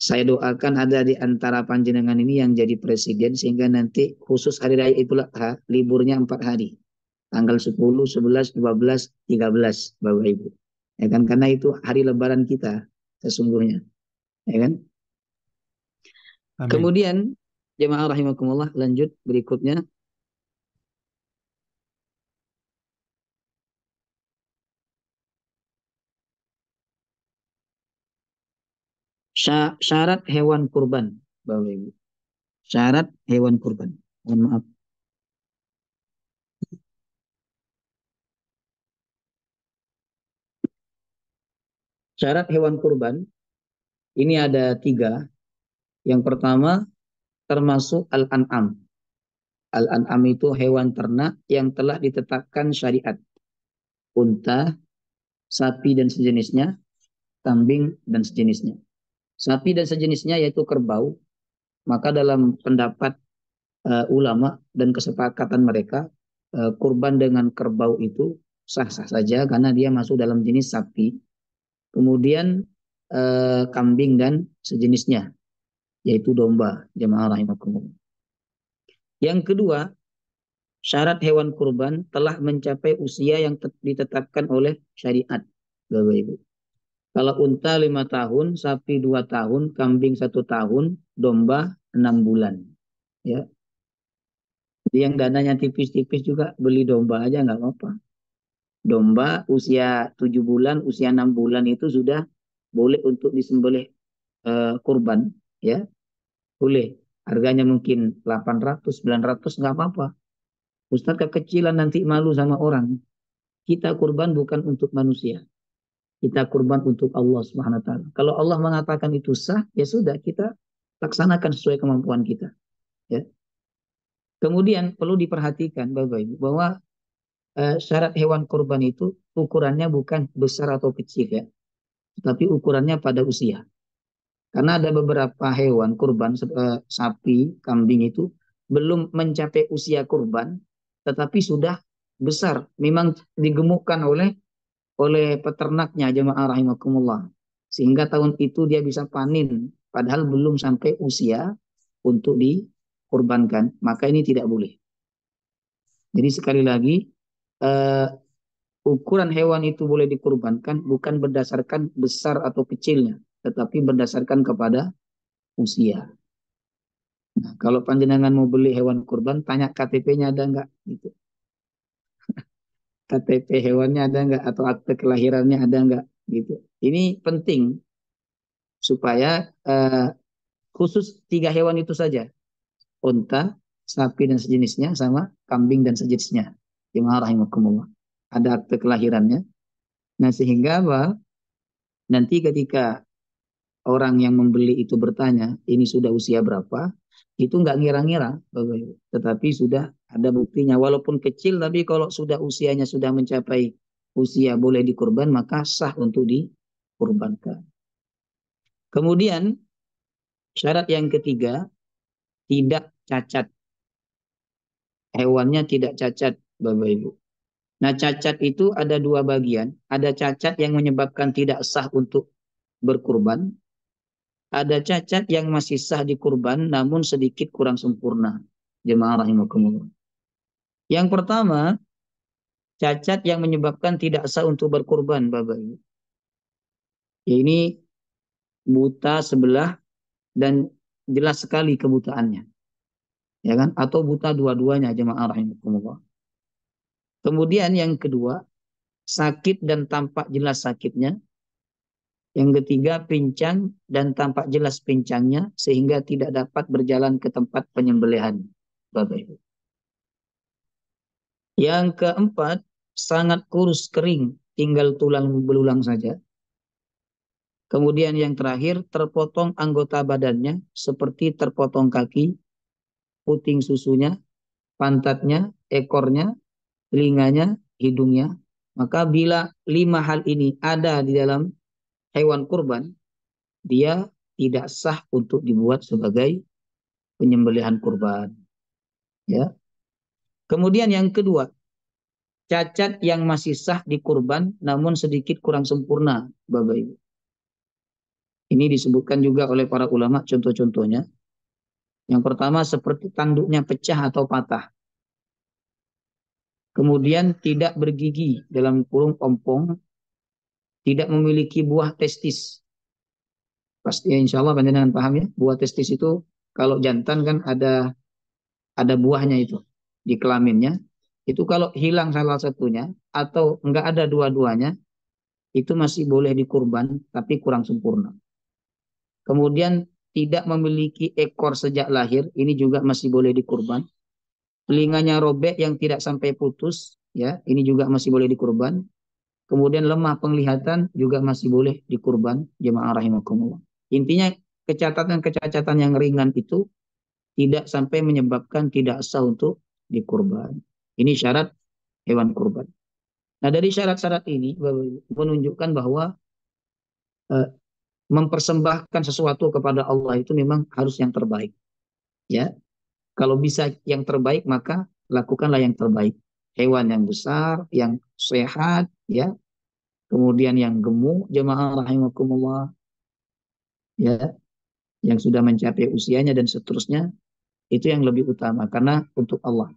saya doakan ada di antara panjenengan ini yang jadi presiden sehingga nanti khusus hari raya Idul Adha liburnya 4 hari. Tanggal 10, 11, 12, 13, Bapak Ibu. Ya kan, karena itu hari lebaran kita sesungguhnya, ya kan? Amin. Kemudian jemaah rahimakumullah, lanjut berikutnya. Syarat hewan kurban, Bapak Ibu. Syarat hewan kurban. Mohon maaf. Syarat hewan kurban ini ada 3. Yang pertama termasuk al-an'am. Al-an'am itu hewan ternak yang telah ditetapkan syariat. Unta, sapi dan sejenisnya, kambing dan sejenisnya. Sapi dan sejenisnya yaitu kerbau. Maka dalam pendapat ulama dan kesepakatan mereka, kurban dengan kerbau itu sah-sah saja karena dia masuk dalam jenis sapi. Kemudian kambing dan sejenisnya, yaitu domba, jemaah rahimakumullah. Yang kedua, syarat hewan kurban telah mencapai usia yang ditetapkan oleh syariat, Bapak Ibu. Kalau unta 5 tahun, sapi 2 tahun, kambing 1 tahun, domba 6 bulan. Ya. Yang dananya tipis-tipis juga beli domba aja nggak apa-apa. Domba usia 7 bulan, usia 6 bulan itu sudah boleh untuk disembelih kurban, ya. Boleh. Harganya mungkin 800, 900 nggak apa-apa. Ustaz kekecilan nanti malu sama orang. Kita kurban bukan untuk manusia. Kita kurban untuk Allah Subhanahu wa taala. Kalau Allah mengatakan itu sah, ya sudah kita laksanakan sesuai kemampuan kita, ya. Kemudian perlu diperhatikan Bapak Ibu bahwa syarat hewan kurban itu ukurannya bukan besar atau kecil, ya. Tapi ukurannya pada usia. Karena ada beberapa hewan kurban sapi, kambing itu belum mencapai usia kurban tetapi sudah besar, memang digemukkan oleh peternaknya, jemaah rahimakumullah. Sehingga tahun itu dia bisa panen, padahal belum sampai usia untuk dikurbankan. Maka ini tidak boleh. Jadi sekali lagi, ukuran hewan itu boleh dikurbankan bukan berdasarkan besar atau kecilnya, tetapi berdasarkan kepada usia. Nah, kalau panjenengan mau beli hewan kurban, tanya KTP-nya ada enggak? Gitu. KTP hewannya ada enggak atau akte kelahirannya ada enggak gitu. Ini penting supaya khusus 3 hewan itu saja. Unta, sapi dan sejenisnya sama kambing dan sejenisnya. Jemaah rahimakumullah. Ada akte kelahirannya. Nah, sehingga apa? Nanti ketika orang yang membeli itu bertanya, ini sudah usia berapa? Itu nggak ngira-ngira, tetapi sudah ada buktinya. Walaupun kecil, tapi kalau sudah usianya sudah mencapai usia boleh dikurban, maka sah untuk dikurbankan. Kemudian syarat yang ketiga, tidak cacat. Hewannya tidak cacat, Bapak Ibu. Nah, cacat itu ada 2 bagian. Ada cacat yang menyebabkan tidak sah untuk berkurban. Ada cacat yang masih sah dikurban namun sedikit kurang sempurna. Jemaah rahimakumullah. Yang pertama, cacat yang menyebabkan tidak sah untuk berkurban, Bapak Ibu. Ini buta sebelah dan jelas sekali kebutaannya. Ya kan? Atau buta dua-duanya, jemaah rahimakumullah. Kemudian yang kedua, sakit dan tampak jelas sakitnya. Yang ketiga, pincang dan tampak jelas pincangnya sehingga tidak dapat berjalan ke tempat penyembelihan, Bapak Ibu. Yang keempat, sangat kurus kering, tinggal tulang belulang saja. Kemudian yang terakhir, terpotong anggota badannya seperti terpotong kaki, puting susunya, pantatnya, ekornya, telinganya, hidungnya. Maka bila 5 hal ini ada di dalam hewan kurban, dia tidak sah untuk dibuat sebagai penyembelihan kurban. Ya. Kemudian yang kedua, cacat yang masih sah di kurban namun sedikit kurang sempurna, Bapak Ibu. Ini disebutkan juga oleh para ulama contoh-contohnya. Yang pertama seperti tanduknya pecah atau patah. Kemudian tidak bergigi dalam kurung ompong, tidak memiliki buah testis. Pasti insya Allah panjenengan paham ya, buah testis itu kalau jantan kan ada buahnya itu di kelaminnya. Itu kalau hilang salah satunya atau enggak ada dua-duanya, itu masih boleh dikurban tapi kurang sempurna. Kemudian tidak memiliki ekor sejak lahir, ini juga masih boleh dikurban. Telinganya robek yang tidak sampai putus, ya, ini juga masih boleh dikurban. Kemudian lemah penglihatan juga masih boleh dikurban, jemaah rahimakumullah. Intinya kecacatan yang ringan itu tidak sampai menyebabkan tidak sah untuk dikurban. Ini syarat hewan kurban. Nah, dari syarat-syarat ini menunjukkan bahwa mempersembahkan sesuatu kepada Allah itu memang harus yang terbaik. Ya, kalau bisa yang terbaik maka lakukanlah yang terbaik. Hewan yang besar, yang sehat, ya. Kemudian yang gemuk, jemaah rahimakumullah, ya, yang sudah mencapai usianya dan seterusnya, itu yang lebih utama karena untuk Allah.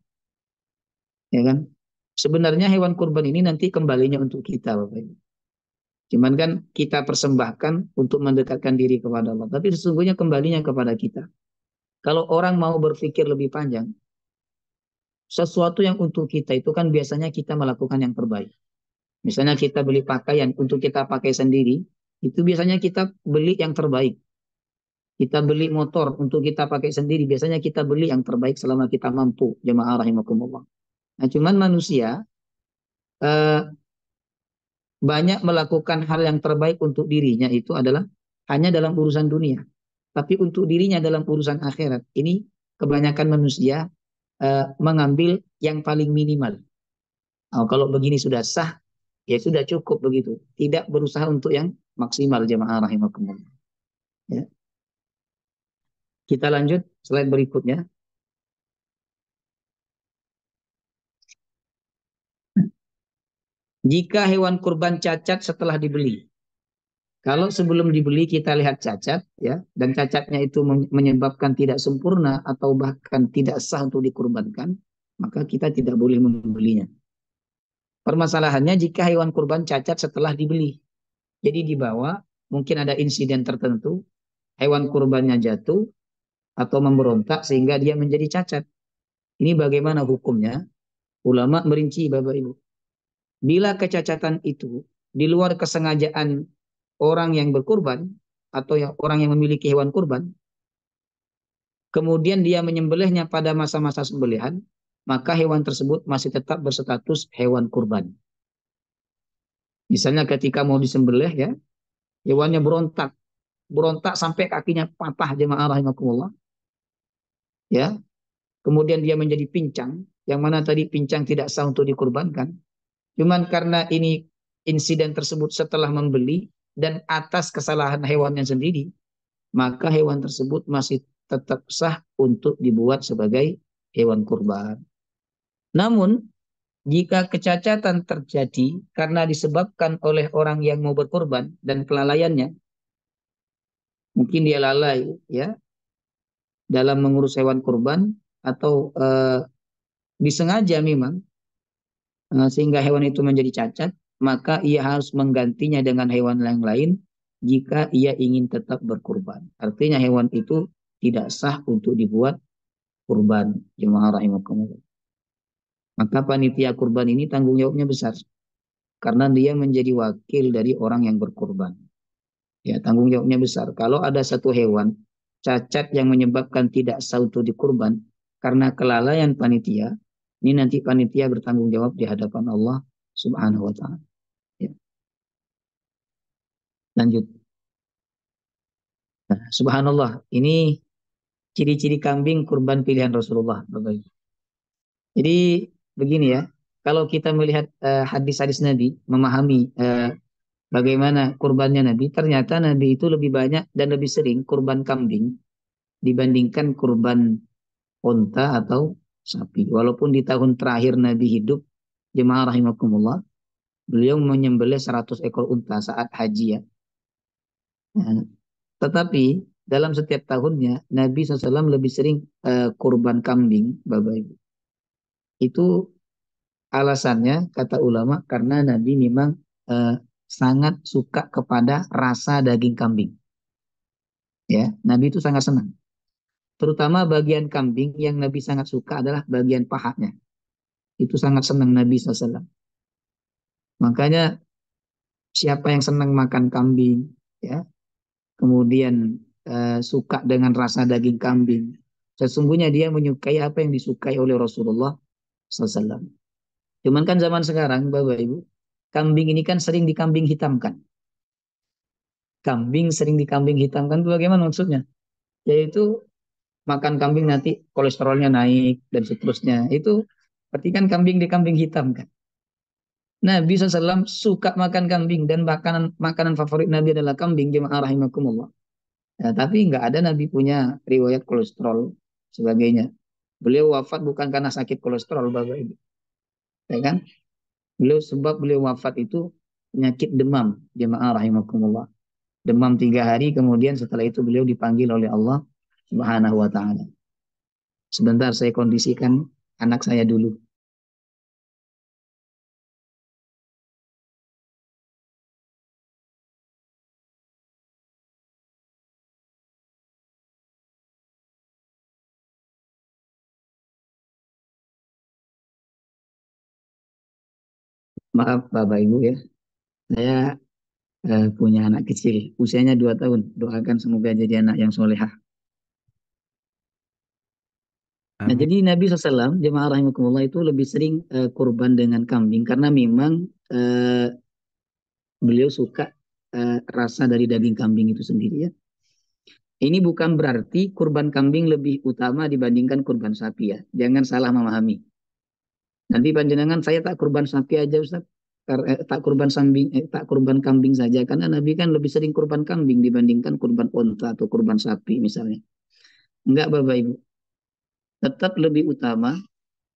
Ya kan? Sebenarnya hewan kurban ini nanti kembalinya untuk kita, Bapak Ibu. Cuman kan kita persembahkan untuk mendekatkan diri kepada Allah, tapi sesungguhnya kembalinya kepada kita. Kalau orang mau berpikir lebih panjang, sesuatu yang untuk kita itu kan biasanya kita melakukan yang terbaik. Misalnya kita beli pakaian untuk kita pakai sendiri, itu biasanya kita beli yang terbaik. Kita beli motor untuk kita pakai sendiri, biasanya kita beli yang terbaik selama kita mampu, jemaah rahimakumullah. Nah, cuman manusia banyak melakukan hal yang terbaik untuk dirinya itu adalah hanya dalam urusan dunia. Tapi untuk dirinya dalam urusan akhirat, ini kebanyakan manusia mengambil yang paling minimal. Oh, kalau begini sudah sah, ya sudah cukup begitu. Tidak berusaha untuk yang maksimal, jemaah rahimakumullah. Ya. Kita lanjut slide berikutnya. Jika hewan kurban cacat setelah dibeli. Kalau sebelum dibeli kita lihat cacat, ya, dan cacatnya itu menyebabkan tidak sempurna atau bahkan tidak sah untuk dikurbankan, maka kita tidak boleh membelinya. Permasalahannya jika hewan kurban cacat setelah dibeli. Jadi dibawa, mungkin ada insiden tertentu, hewan kurbannya jatuh atau memberontak sehingga dia menjadi cacat. Ini bagaimana hukumnya? Ulama merinci, Bapak Ibu. Bila kecacatan itu di luar kesengajaan orang yang berkurban atau orang yang memiliki hewan kurban, kemudian dia menyembelihnya pada masa-masa sembelihan, maka hewan tersebut masih tetap berstatus hewan kurban. Misalnya ketika mau disembelih, ya, hewannya berontak sampai kakinya patah, jemaah rahimakumullah, ya, kemudian dia menjadi pincang, yang mana tadi pincang tidak sah untuk dikurbankan. Cuman karena ini insiden tersebut setelah membeli dan atas kesalahan hewannya sendiri, maka hewan tersebut masih tetap sah untuk dibuat sebagai hewan kurban. Namun, jika kecacatan terjadi karena disebabkan oleh orang yang mau berkurban dan kelalaiannya, mungkin dia lalai, ya, dalam mengurus hewan kurban atau disengaja memang, sehingga hewan itu menjadi cacat, maka ia harus menggantinya dengan hewan yang lain jika ia ingin tetap berkurban. Artinya hewan itu tidak sah untuk dibuat kurban, jemaah rahimakumullah. Maka panitia kurban ini tanggung jawabnya besar karena dia menjadi wakil dari orang yang berkurban. Ya, tanggung jawabnya besar. Kalau ada satu hewan cacat yang menyebabkan tidak sah untuk dikurban karena kelalaian panitia, ini nanti panitia bertanggung jawab di hadapan Allah Subhanahu wa taala. Ya. Lanjut. Nah, subhanallah, ini ciri-ciri kambing kurban pilihan Rasulullah, Bapak Ibu. Jadi begini ya, kalau kita melihat hadis-hadis Nabi, memahami bagaimana kurbannya Nabi, ternyata Nabi itu lebih banyak dan lebih sering kurban kambing dibandingkan kurban unta atau sapi. Walaupun di tahun terakhir Nabi hidup, jemaah rahimakumullah, beliau menyembelih 100 ekor unta saat haji ya. Nah, tetapi dalam setiap tahunnya Nabi SAW lebih sering kurban kambing, Bapak Ibu. Itu alasannya kata ulama karena Nabi memang sangat suka kepada rasa daging kambing. Ya, Nabi itu sangat senang. Terutama bagian kambing yang Nabi sangat suka adalah bagian pahanya. Itu sangat senang Nabi SAW. Makanya siapa yang senang makan kambing, ya, kemudian suka dengan rasa daging kambing, sesungguhnya dia menyukai apa yang disukai oleh Rasulullah SAW. Cuman kan zaman sekarang, Bapak Ibu, kambing ini kan sering dikambing hitamkan. Kambing sering dikambing hitamkan itu bagaimana maksudnya? Yaitu makan kambing nanti kolesterolnya naik dan seterusnya. Itu berarti kan kambing dikambing hitamkan. Nabi SAW suka makan kambing dan makanan favorit Nabi adalah kambing, jemaah rahimakumullah. Ya, tapi nggak ada Nabi punya riwayat kolesterol sebagainya. Beliau wafat bukan karena sakit kolesterol, Bapak Ibu. Ya kan? Sebab beliau wafat itu penyakit demam, jemaah rahimakumullah. Demam 3 hari, kemudian setelah itu beliau dipanggil oleh Allah Subhanahu wa Ta'ala. Sebentar saya kondisikan anak saya dulu. Maaf Bapak Ibu ya, saya punya anak kecil, usianya 2 tahun. Doakan semoga jadi anak yang solehah. Nah, Amin. jadi Nabi SAW, jemaah rahimakumullah, itu lebih sering kurban dengan kambing karena memang beliau suka rasa dari daging kambing itu sendiri ya. Ini bukan berarti kurban kambing lebih utama dibandingkan kurban sapi ya. Jangan salah memahami. Nanti panjenengan saya tak kurban sapi aja Ustaz. Tak kurban kambing saja karena Nabi kan lebih sering kurban kambing dibandingkan kurban unta atau kurban sapi misalnya. Enggak Bapak Ibu. Tetap lebih utama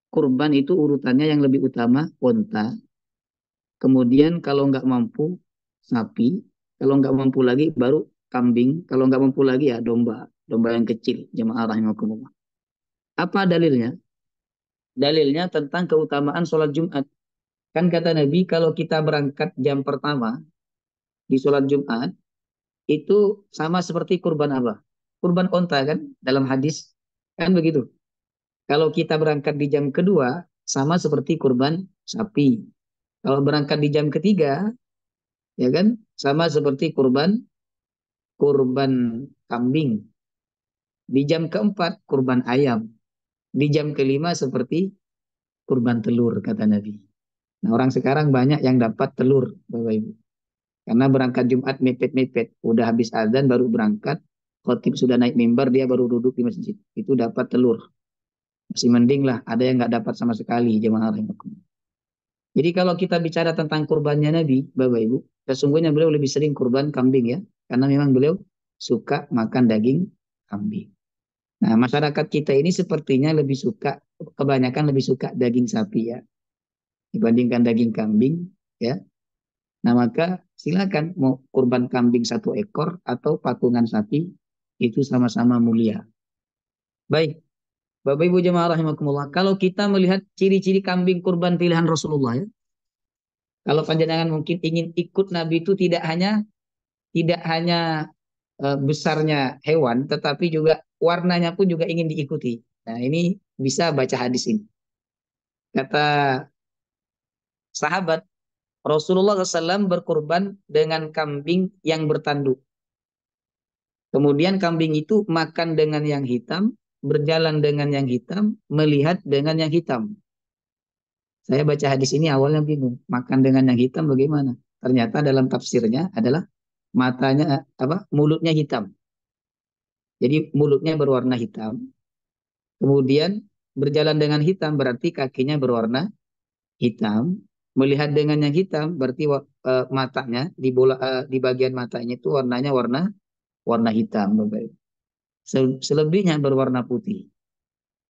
kurban itu urutannya yang lebih utama unta. Kemudian kalau nggak mampu sapi, kalau nggak mampu lagi baru kambing, kalau nggak mampu lagi ya domba, domba yang kecil, jemaah rahimakumullah. Apa dalilnya? Dalilnya tentang keutamaan sholat Jumat. Kan kata Nabi kalau kita berangkat jam pertama di sholat Jumat itu sama seperti kurban apa? Kurban onta kan dalam hadis kan begitu. Kalau kita berangkat di jam kedua sama seperti kurban sapi. Kalau berangkat di jam ketiga ya kan sama seperti kurban kambing. Di jam keempat kurban ayam. Di jam kelima seperti kurban telur kata Nabi. Nah, orang sekarang banyak yang dapat telur, Bapak Ibu. Karena berangkat Jumat mepet-mepet, udah habis azan baru berangkat, khotib sudah naik mimbar, dia baru duduk di masjid. Itu dapat telur. Masih mending lah, ada yang nggak dapat sama sekali, jemaah rahimakumullah. Jadi kalau kita bicara tentang kurbannya Nabi, Bapak Ibu, sesungguhnya beliau lebih sering kurban kambing ya, karena memang beliau suka makan daging kambing. Nah, masyarakat kita ini sepertinya lebih suka, kebanyakan lebih suka daging sapi ya, dibandingkan daging kambing ya. Nah, maka silakan mau kurban kambing 1 ekor atau patungan sapi, itu sama-sama mulia. Baik, Bapak Ibu jemaah rahimakumullah, kalau kita melihat ciri-ciri kambing kurban pilihan Rasulullah ya, kalau panjenengan mungkin ingin ikut Nabi itu tidak hanya besarnya hewan, tetapi juga warnanya pun juga ingin diikuti. Nah, ini bisa baca hadis ini. Kata sahabat, Rasulullah SAW berkurban dengan kambing yang bertanduk. Kemudian kambing itu makan dengan yang hitam, berjalan dengan yang hitam, melihat dengan yang hitam. Saya baca hadis ini awalnya bingung, makan dengan yang hitam bagaimana? Ternyata dalam tafsirnya adalah mulutnya hitam. Jadi mulutnya berwarna hitam. Kemudian berjalan dengan hitam berarti kakinya berwarna hitam, melihat dengan yang hitam berarti matanya di bagian matanya itu warnanya warna hitam, Bapak Ibu. Selebihnya berwarna putih.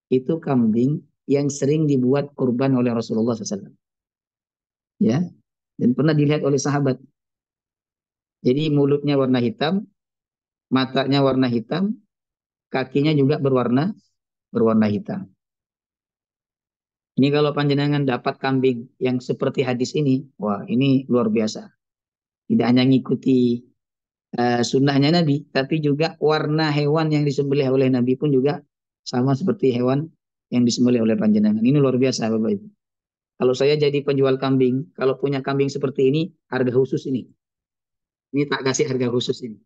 Itu kambing yang sering dibuat kurban oleh Rasulullah SAW. Ya, dan pernah dilihat oleh sahabat. Jadi mulutnya warna hitam, matanya warna hitam, kakinya juga berwarna hitam. Ini kalau panjenengan dapat kambing yang seperti hadis ini, wah ini luar biasa. Tidak hanya ngikuti sunnahnya Nabi, tapi juga warna hewan yang disembelih oleh Nabi pun juga sama seperti hewan yang disembelih oleh panjenengan. Ini luar biasa, Bapak Ibu. Kalau saya jadi penjual kambing, kalau punya kambing seperti ini, harga khusus ini. Ini tak kasih harga khusus ini.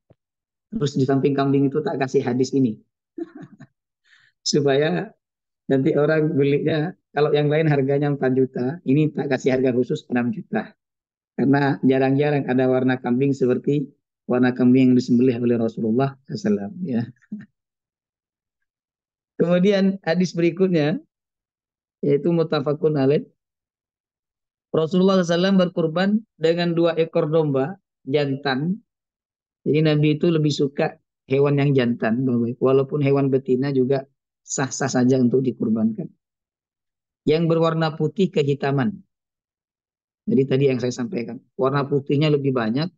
Terus di samping kambing itu tak kasih hadis ini. Supaya nanti orang belinya, kalau yang lain harganya 4 juta, ini tak kasih harga khusus 6 juta. Karena jarang-jarang ada warna kambing seperti warna kambing yang disembelih oleh Rasulullah SAW. Ya. Kemudian hadis berikutnya, yaitu muttafaqun alaih. Rasulullah SAW berkurban dengan 2 ekor domba jantan. Jadi Nabi itu lebih suka hewan yang jantan, walaupun hewan betina juga sah-sah saja untuk dikurbankan. Yang berwarna putih kehitaman. Jadi tadi yang saya sampaikan, warna putihnya lebih banyak,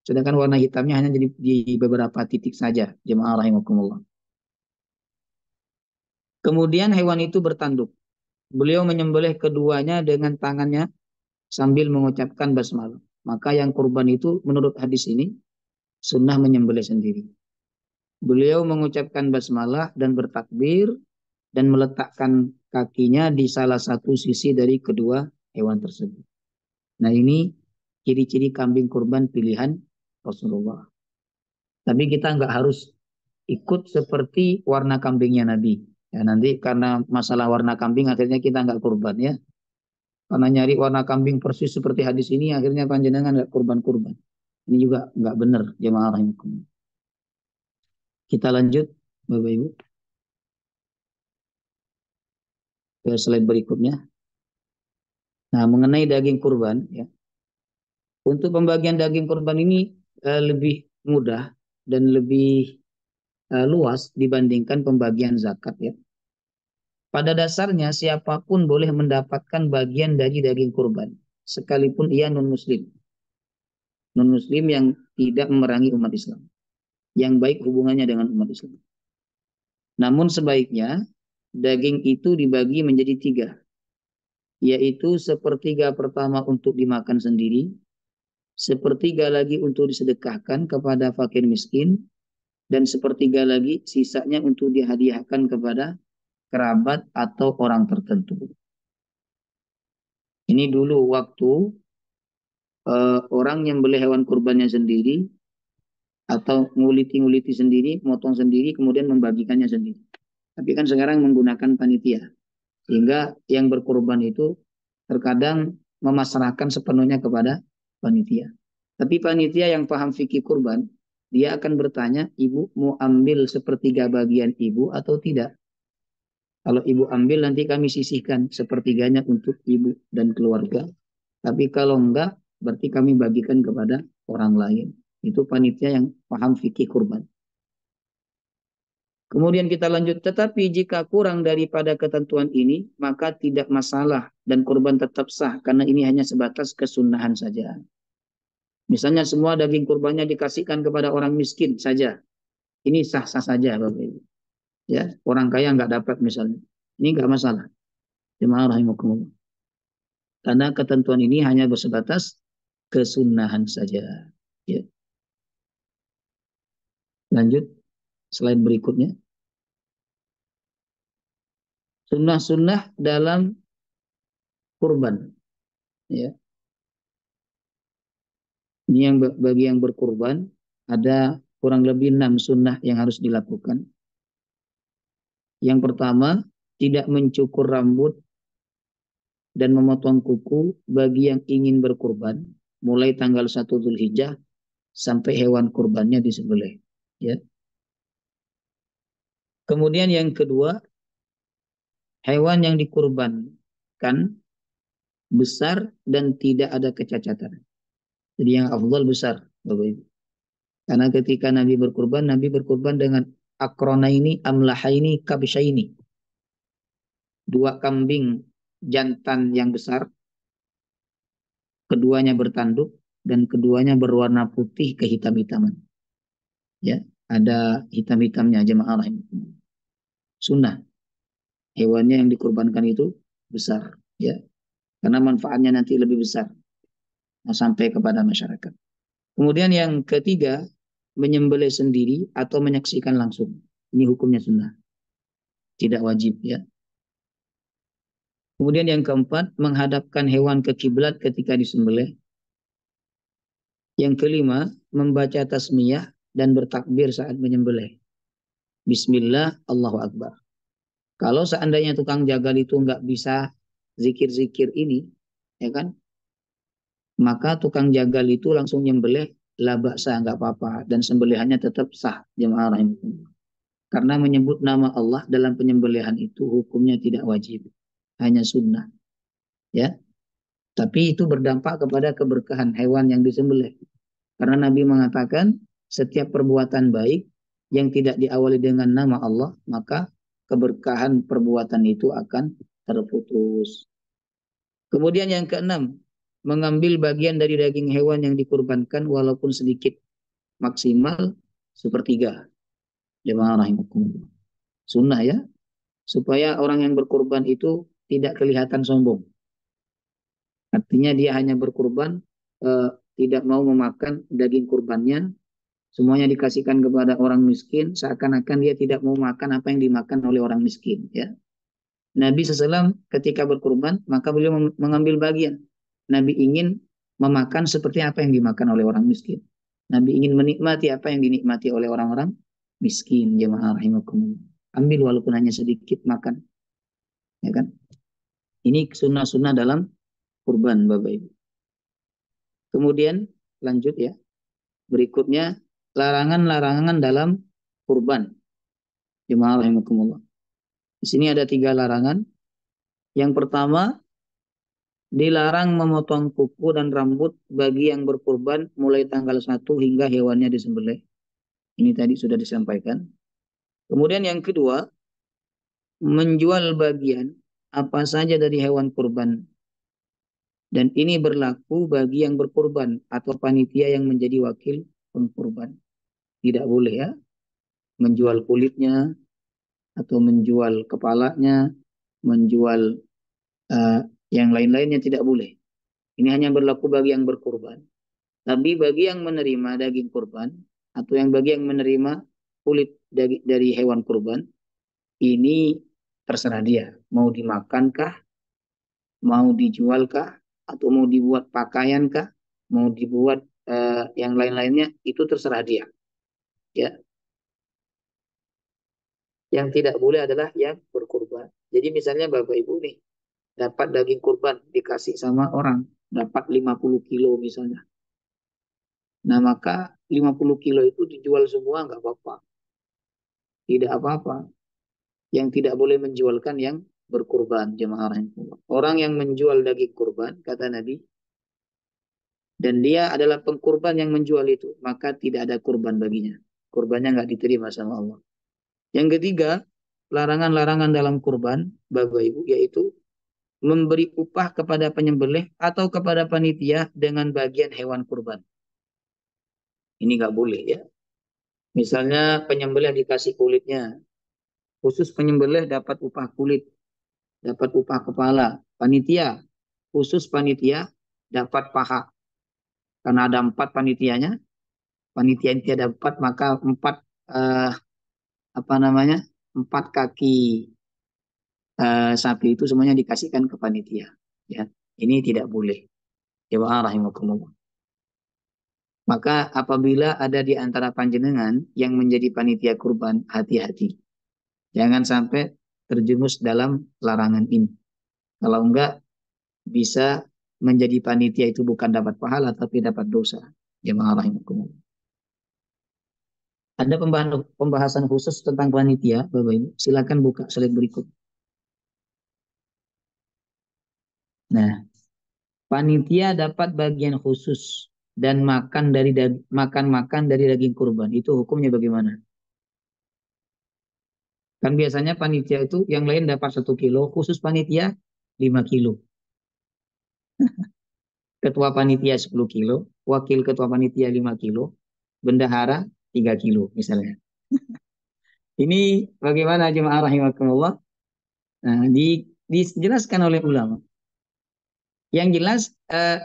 sedangkan warna hitamnya hanya di beberapa titik saja. Jemaah rahimakumullah. Kemudian hewan itu bertanduk. Beliau menyembelih keduanya dengan tangannya sambil mengucapkan basmalah. Maka yang kurban itu menurut hadis ini sunnah menyembelih sendiri. Beliau mengucapkan basmalah dan bertakbir dan meletakkan kakinya di salah satu sisi dari kedua hewan tersebut. Nah ini ciri-ciri kambing kurban pilihan Rasulullah. Tapi kita nggak harus ikut seperti warna kambingnya Nabi. Ya, nanti karena masalah warna kambing akhirnya kita nggak kurban ya. Karena nyari warna kambing persis seperti hadis ini akhirnya panjenengan nggak kurban-kurban. Ini juga nggak benar jemaah rahimakumullah. Kita lanjut Bapak Ibu ke slide berikutnya. Nah mengenai daging kurban ya. Untuk pembagian daging kurban ini lebih mudah dan lebih luas dibandingkan pembagian zakat ya. Pada dasarnya siapapun boleh mendapatkan bagian dari daging kurban, sekalipun ia non-muslim. Non-muslim yang tidak memerangi umat Islam, yang baik hubungannya dengan umat Islam. Namun sebaiknya daging itu dibagi menjadi 3, yaitu 1/3 pertama untuk dimakan sendiri, 1/3 lagi untuk disedekahkan kepada fakir miskin, dan 1/3 lagi sisanya untuk dihadiahkan kepada kerabat atau orang tertentu. Ini dulu waktu orang yang beli hewan kurbannya sendiri atau nguliti-nguliti sendiri, motong sendiri, kemudian membagikannya sendiri. Tapi kan sekarang menggunakan panitia, sehingga yang berkurban itu terkadang memasrahkan sepenuhnya kepada panitia. Tapi panitia yang paham fikih kurban, dia akan bertanya, ibu mau ambil 1/3 bagian ibu atau tidak? Kalau ibu ambil nanti kami sisihkan 1/3-nya untuk ibu dan keluarga. Tapi kalau enggak, berarti kami bagikan kepada orang lain. Itu panitia yang paham fikih kurban. Kemudian kita lanjut, tetapi jika kurang daripada ketentuan ini, maka tidak masalah dan kurban tetap sah, karena ini hanya sebatas kesunahan saja. Misalnya semua daging kurbannya dikasihkan kepada orang miskin saja. Ini sah-sah saja Bapak Ibu. Ya, orang kaya nggak dapat misalnya. Ini nggak masalah. Jemaah rahimakumullah. Karena ketentuan ini hanya bersebatas kesunahan saja. Ya. Lanjut slide berikutnya. Sunnah-sunnah dalam kurban. Ya. Ini yang bagi yang berkurban ada kurang lebih 6 sunnah yang harus dilakukan. Yang pertama, tidak mencukur rambut dan memotong kuku bagi yang ingin berkurban mulai tanggal 1 Dzulhijjah sampai hewan kurbannya disembelih. Ya. Kemudian yang kedua, hewan yang dikurbankan besar dan tidak ada kecacatan. Jadi yang afdal besar, Bapak Ibu. Karena ketika Nabi berkurban dengan akronaini, amlahaini, kabsyaini. Dua kambing jantan yang besar, keduanya bertanduk, dan keduanya berwarna putih kehitam-hitaman. Ya, ada hitam-hitamnya jemaah rahimahumullah. Sunnah. Hewannya yang dikurbankan itu besar, ya. Karena manfaatnya nanti lebih besar sampai kepada masyarakat. Kemudian yang ketiga, menyembelih sendiri atau menyaksikan langsung. Ini hukumnya sunnah. Tidak wajib, ya. Kemudian yang keempat, menghadapkan hewan ke kiblat ketika disembelih. Yang kelima, membaca tasmiyah dan bertakbir saat menyembelih. Bismillah, Allahu Akbar. Kalau seandainya tukang jagal itu nggak bisa zikir-zikir ini, ya kan? Maka tukang jagal itu langsung nyembelih, la ba'sa, nggak apa-apa, dan sembelihannya tetap sah, jemaah rahimahumullah. Karena menyebut nama Allah dalam penyembelihan itu hukumnya tidak wajib, hanya sunnah, ya. Tapi itu berdampak kepada keberkahan hewan yang disembelih. Karena Nabi mengatakan setiap perbuatan baik yang tidak diawali dengan nama Allah, maka keberkahan perbuatan itu akan terputus. Kemudian yang keenam, mengambil bagian dari daging hewan yang dikurbankan walaupun sedikit, maksimal sepertiga. Jemaah rahimakumullah. Sunnah, ya, supaya orang yang berkurban itu tidak kelihatan sombong. Artinya dia hanya berkurban, tidak mau memakan daging kurbannya, semuanya dikasihkan kepada orang miskin, seakan-akan dia tidak mau makan apa yang dimakan oleh orang miskin, ya. Nabi SAW ketika berkurban, maka beliau mengambil bagian. Nabi ingin memakan seperti apa yang dimakan oleh orang miskin. Nabi ingin menikmati apa yang dinikmati oleh orang-orang miskin, jemaah rahimakumullah. Ambil walaupun hanya sedikit makan, ya kan. Ini sunnah-sunnah dalam kurban, Bapak Ibu. Kemudian lanjut, ya. Berikutnya larangan-larangan dalam kurban, jemaah rahimakumullah. Di sini ada 3 larangan. Yang pertama, dilarang memotong kuku dan rambut bagi yang berkurban mulai tanggal 1 hingga hewannya disembelih. Ini tadi sudah disampaikan. Kemudian yang kedua, menjual bagian apa saja dari hewan kurban. Dan ini berlaku bagi yang berkurban atau panitia yang menjadi wakil pengkurban. Tidak boleh, ya, menjual kulitnya atau menjual kepalanya, menjual yang lain-lainnya tidak boleh. Ini hanya berlaku bagi yang berkurban. Tapi bagi yang menerima daging kurban atau bagi yang menerima kulit dari hewan kurban, ini terserah dia. Mau dimakankah, mau dijualkah, atau mau dibuat pakaiankah, mau dibuat yang lain-lainnya, itu terserah dia, ya. Yang tidak boleh adalah yang berkurban. Jadi misalnya Bapak Ibu nih, dapat daging kurban dikasih sama orang, dapat 50 kilo misalnya. Nah, maka 50 kilo itu dijual semua nggak apa-apa. Tidak apa-apa. Yang tidak boleh menjualkan yang berkurban, jemaah rahimahullah. Orang yang menjual daging kurban, kata Nabi, dan dia adalah pengkurban yang menjual itu, maka tidak ada kurban baginya. Kurbannya nggak diterima sama Allah. Yang ketiga, larangan-larangan dalam kurban, Bapak Ibu, yaitu memberi upah kepada penyembelih atau kepada panitia dengan bagian hewan kurban. Ini nggak boleh, ya. Misalnya penyembelih dikasih kulitnya, khusus penyembelih dapat upah kulit, dapat upah kepala. Panitia, khusus panitia dapat paha. Karena ada 4 panitianya, panitia ada 4, maka 4 kaki sapi itu semuanya dikasihkan ke panitia, ya. Ini tidak boleh, jemaah rahimakumullah. Maka apabila ada di antara panjenengan yang menjadi panitia kurban, hati-hati. Jangan sampai terjerumus dalam larangan ini. Kalau enggak, bisa menjadi panitia itu bukan dapat pahala, tapi dapat dosa. Jemaah rahimakumullah. Ada pembahasan khusus tentang panitia, Bapak Ibu. Silakan buka slide berikut. Nah, panitia dapat bagian khusus dan makan dari daging kurban. Itu hukumnya bagaimana? Kan biasanya panitia itu yang lain dapat 1 kilo, khusus panitia 5 kilo. Ketua panitia 10 kilo, wakil ketua panitia 5 kilo, bendahara 3 kilo misalnya. Ini bagaimana jemaah rahimakumullah? Nah, dijelaskan oleh ulama. Yang jelas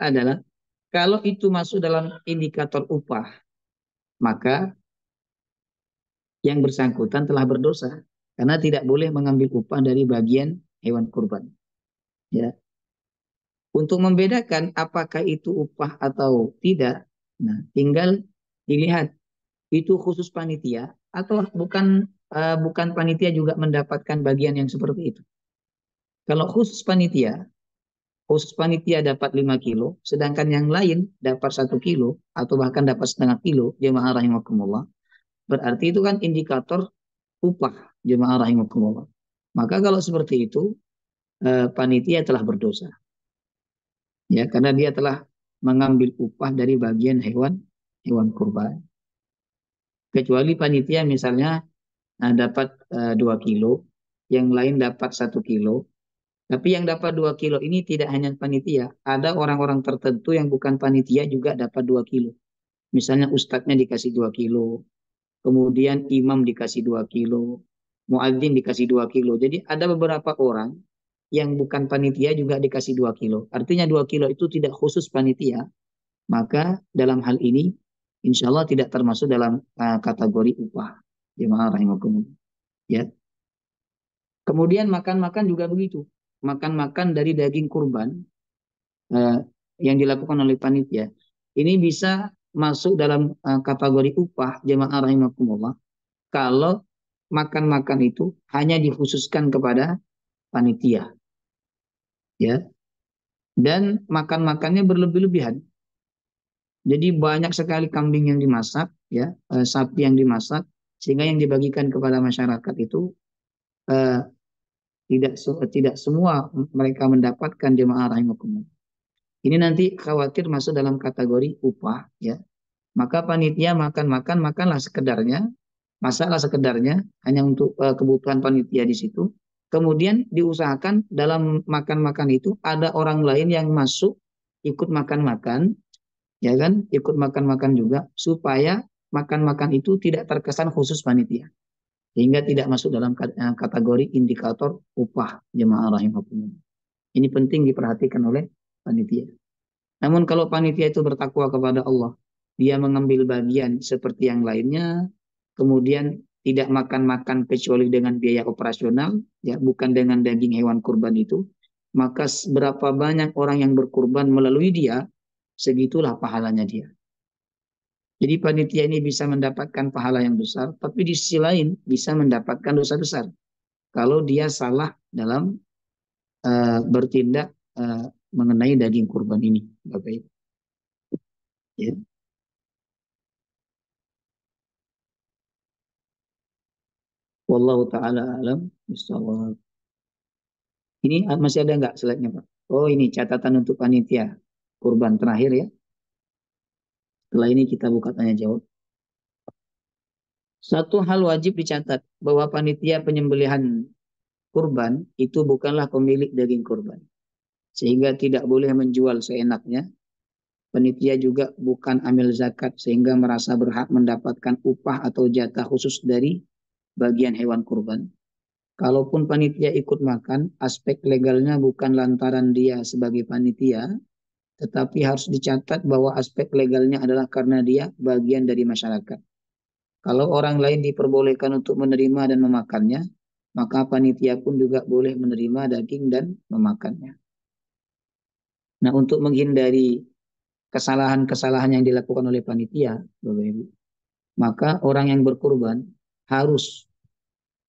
adalah kalau itu masuk dalam indikator upah, maka yang bersangkutan telah berdosa karena tidak boleh mengambil upah dari bagian hewan kurban. Ya. Untuk membedakan apakah itu upah atau tidak, nah tinggal dilihat itu khusus panitia atau bukan panitia juga mendapatkan bagian yang seperti itu. Kalau khusus panitia dapat 5 kilo, sedangkan yang lain dapat 1 kilo atau bahkan dapat setengah kilo, jemaah rahimakumullah. Berarti itu kan indikator upah, jemaah rahimakumullah. Maka kalau seperti itu, panitia telah berdosa. Ya, karena dia telah mengambil upah dari bagian hewan kurban. Kecuali panitia misalnya dapat 2 kilo, yang lain dapat 1 kilo. Tapi yang dapat 2 kilo ini tidak hanya panitia, ada orang-orang tertentu yang bukan panitia juga dapat 2 kilo. Misalnya ustadznya dikasih 2 kilo, kemudian imam dikasih 2 kilo, muadzin dikasih 2 kilo. Jadi ada beberapa orang yang bukan panitia juga dikasih 2 kilo. Artinya 2 kilo itu tidak khusus panitia, maka dalam hal ini insya Allah tidak termasuk dalam kategori upah. Jemaah rahimakumullah. Ya. Kemudian makan-makan juga begitu. Makan-makan dari daging kurban yang dilakukan oleh panitia. Ini bisa masuk dalam kategori upah, jemaah rahimakumullah. Kalau makan-makan itu hanya dikhususkan kepada panitia. Ya. Dan makan-makannya berlebih-lebihan. Jadi banyak sekali kambing yang dimasak, ya, sapi yang dimasak, sehingga yang dibagikan kepada masyarakat itu tidak semua mereka mendapatkan, jemaah rahimakumullah. Ini nanti khawatir masuk dalam kategori upah, ya. Maka panitia makanlah sekedarnya, masaklah sekedarnya hanya untuk kebutuhan panitia di situ. Kemudian diusahakan dalam makan-makan itu ada orang lain yang masuk ikut makan-makan, ya kan, ikut makan-makan juga supaya makan-makan itu tidak terkesan khusus panitia, sehingga tidak masuk dalam kategori indikator upah, jemaah rahimakumullah. Ini penting diperhatikan oleh panitia. Namun kalau panitia itu bertakwa kepada Allah, dia mengambil bagian seperti yang lainnya, kemudian tidak makan-makan kecuali dengan biaya operasional, ya, bukan dengan daging hewan kurban itu, maka berapa banyak orang yang berkurban melalui dia, segitulah pahalanya dia. Jadi panitia ini bisa mendapatkan pahala yang besar, tapi di sisi lain bisa mendapatkan dosa besar kalau dia salah dalam bertindak mengenai daging kurban ini, Bapak Ibu. Ya. Wallahu taala alam bishawab. Ini masih ada nggak slide-nya, Pak? Oh, ini catatan untuk panitia kurban terakhir ya. Setelah ini kita buka tanya jawab. Satu hal wajib dicatat bahwa panitia penyembelihan kurban itu bukanlah pemilik daging kurban, sehingga tidak boleh menjual seenaknya. Panitia juga bukan amil zakat sehingga merasa berhak mendapatkan upah atau jatah khusus dari bagian hewan kurban. Kalaupun panitia ikut makan, aspek legalnya bukan lantaran dia sebagai panitia, tetapi harus dicatat bahwa aspek legalnya adalah karena dia bagian dari masyarakat. Kalau orang lain diperbolehkan untuk menerima dan memakannya, maka panitia pun juga boleh menerima daging dan memakannya. Nah, untuk menghindari kesalahan-kesalahan yang dilakukan oleh panitia, Bapak Ibu, maka orang yang berkurban harus,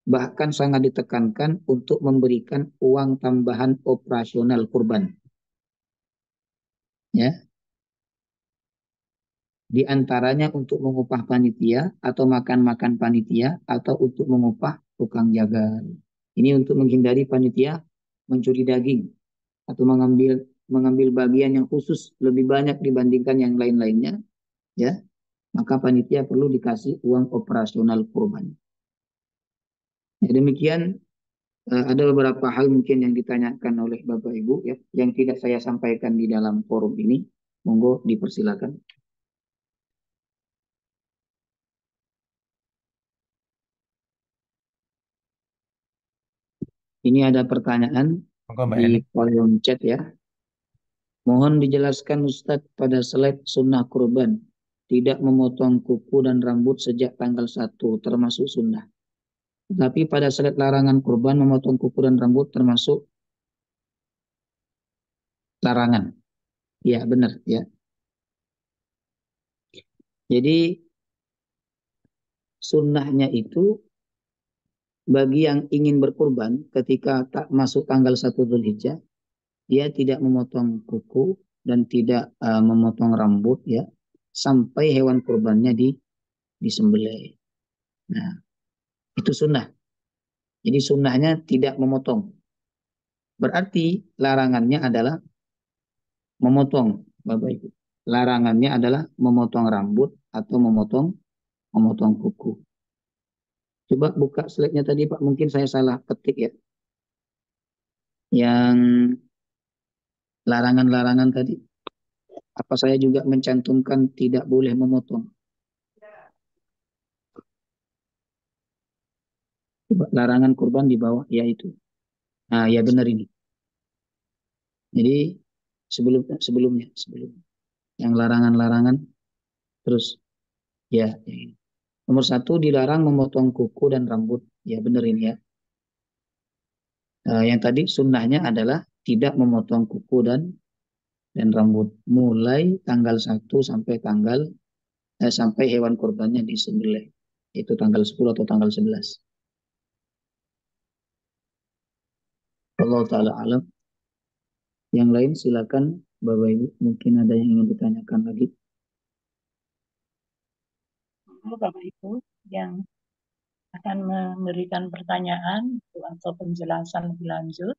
bahkan sangat ditekankan untuk memberikan uang tambahan operasional kurban. Ya. Di antaranya untuk mengupah panitia atau makan-makan panitia atau untuk mengupah tukang jaga. Ini untuk menghindari panitia mencuri daging atau mengambil mengambil bagian yang khusus lebih banyak dibandingkan yang lain-lainnya, ya, maka panitia perlu dikasih uang operasional kurban. Ya, demikian ada beberapa hal mungkin yang ditanyakan oleh Bapak Ibu ya, yang tidak saya sampaikan di dalam forum ini. Monggo dipersilakan. Ini ada pertanyaan Monggo Mbak Eni. di kolom chat ya. Mohon dijelaskan Ustadz pada slide sunnah kurban. Tidak memotong kuku dan rambut sejak tanggal 1 termasuk sunnah. Tapi pada slide larangan kurban memotong kuku dan rambut termasuk larangan. Ya benar ya. Jadi sunnahnya itu bagi yang ingin berkurban ketika tak masuk tanggal 1 Dzulhijjah, dia tidak memotong kuku dan tidak memotong rambut ya sampai hewan kurbannya disembelih. Nah, itu sunnah. Jadi sunnahnya tidak memotong. Berarti larangannya adalah memotong, Bapak Ibu. Larangannya adalah memotong rambut atau memotong kuku. Coba buka slide-nya tadi Pak, mungkin saya salah ketik ya. Yang larangan-larangan tadi. Apa saya juga mencantumkan tidak boleh memotong? Coba larangan kurban di bawah, ya itu. Nah, ya benar ini. Jadi sebelumnya. Yang larangan-larangan terus ya ini. Nomor 1 dilarang memotong kuku dan rambut. Ya benar ini ya. Yang tadi sunnahnya adalah tidak memotong kuku dan rambut mulai tanggal 1 sampai hewan kurbannya disembelih. Itu tanggal 10 atau tanggal 11. Allah Ta'ala alam. Yang lain silakan Bapak Ibu, mungkin ada yang ingin ditanyakan lagi. Bapak Ibu yang akan memberikan pertanyaan atau penjelasan lebih lanjut.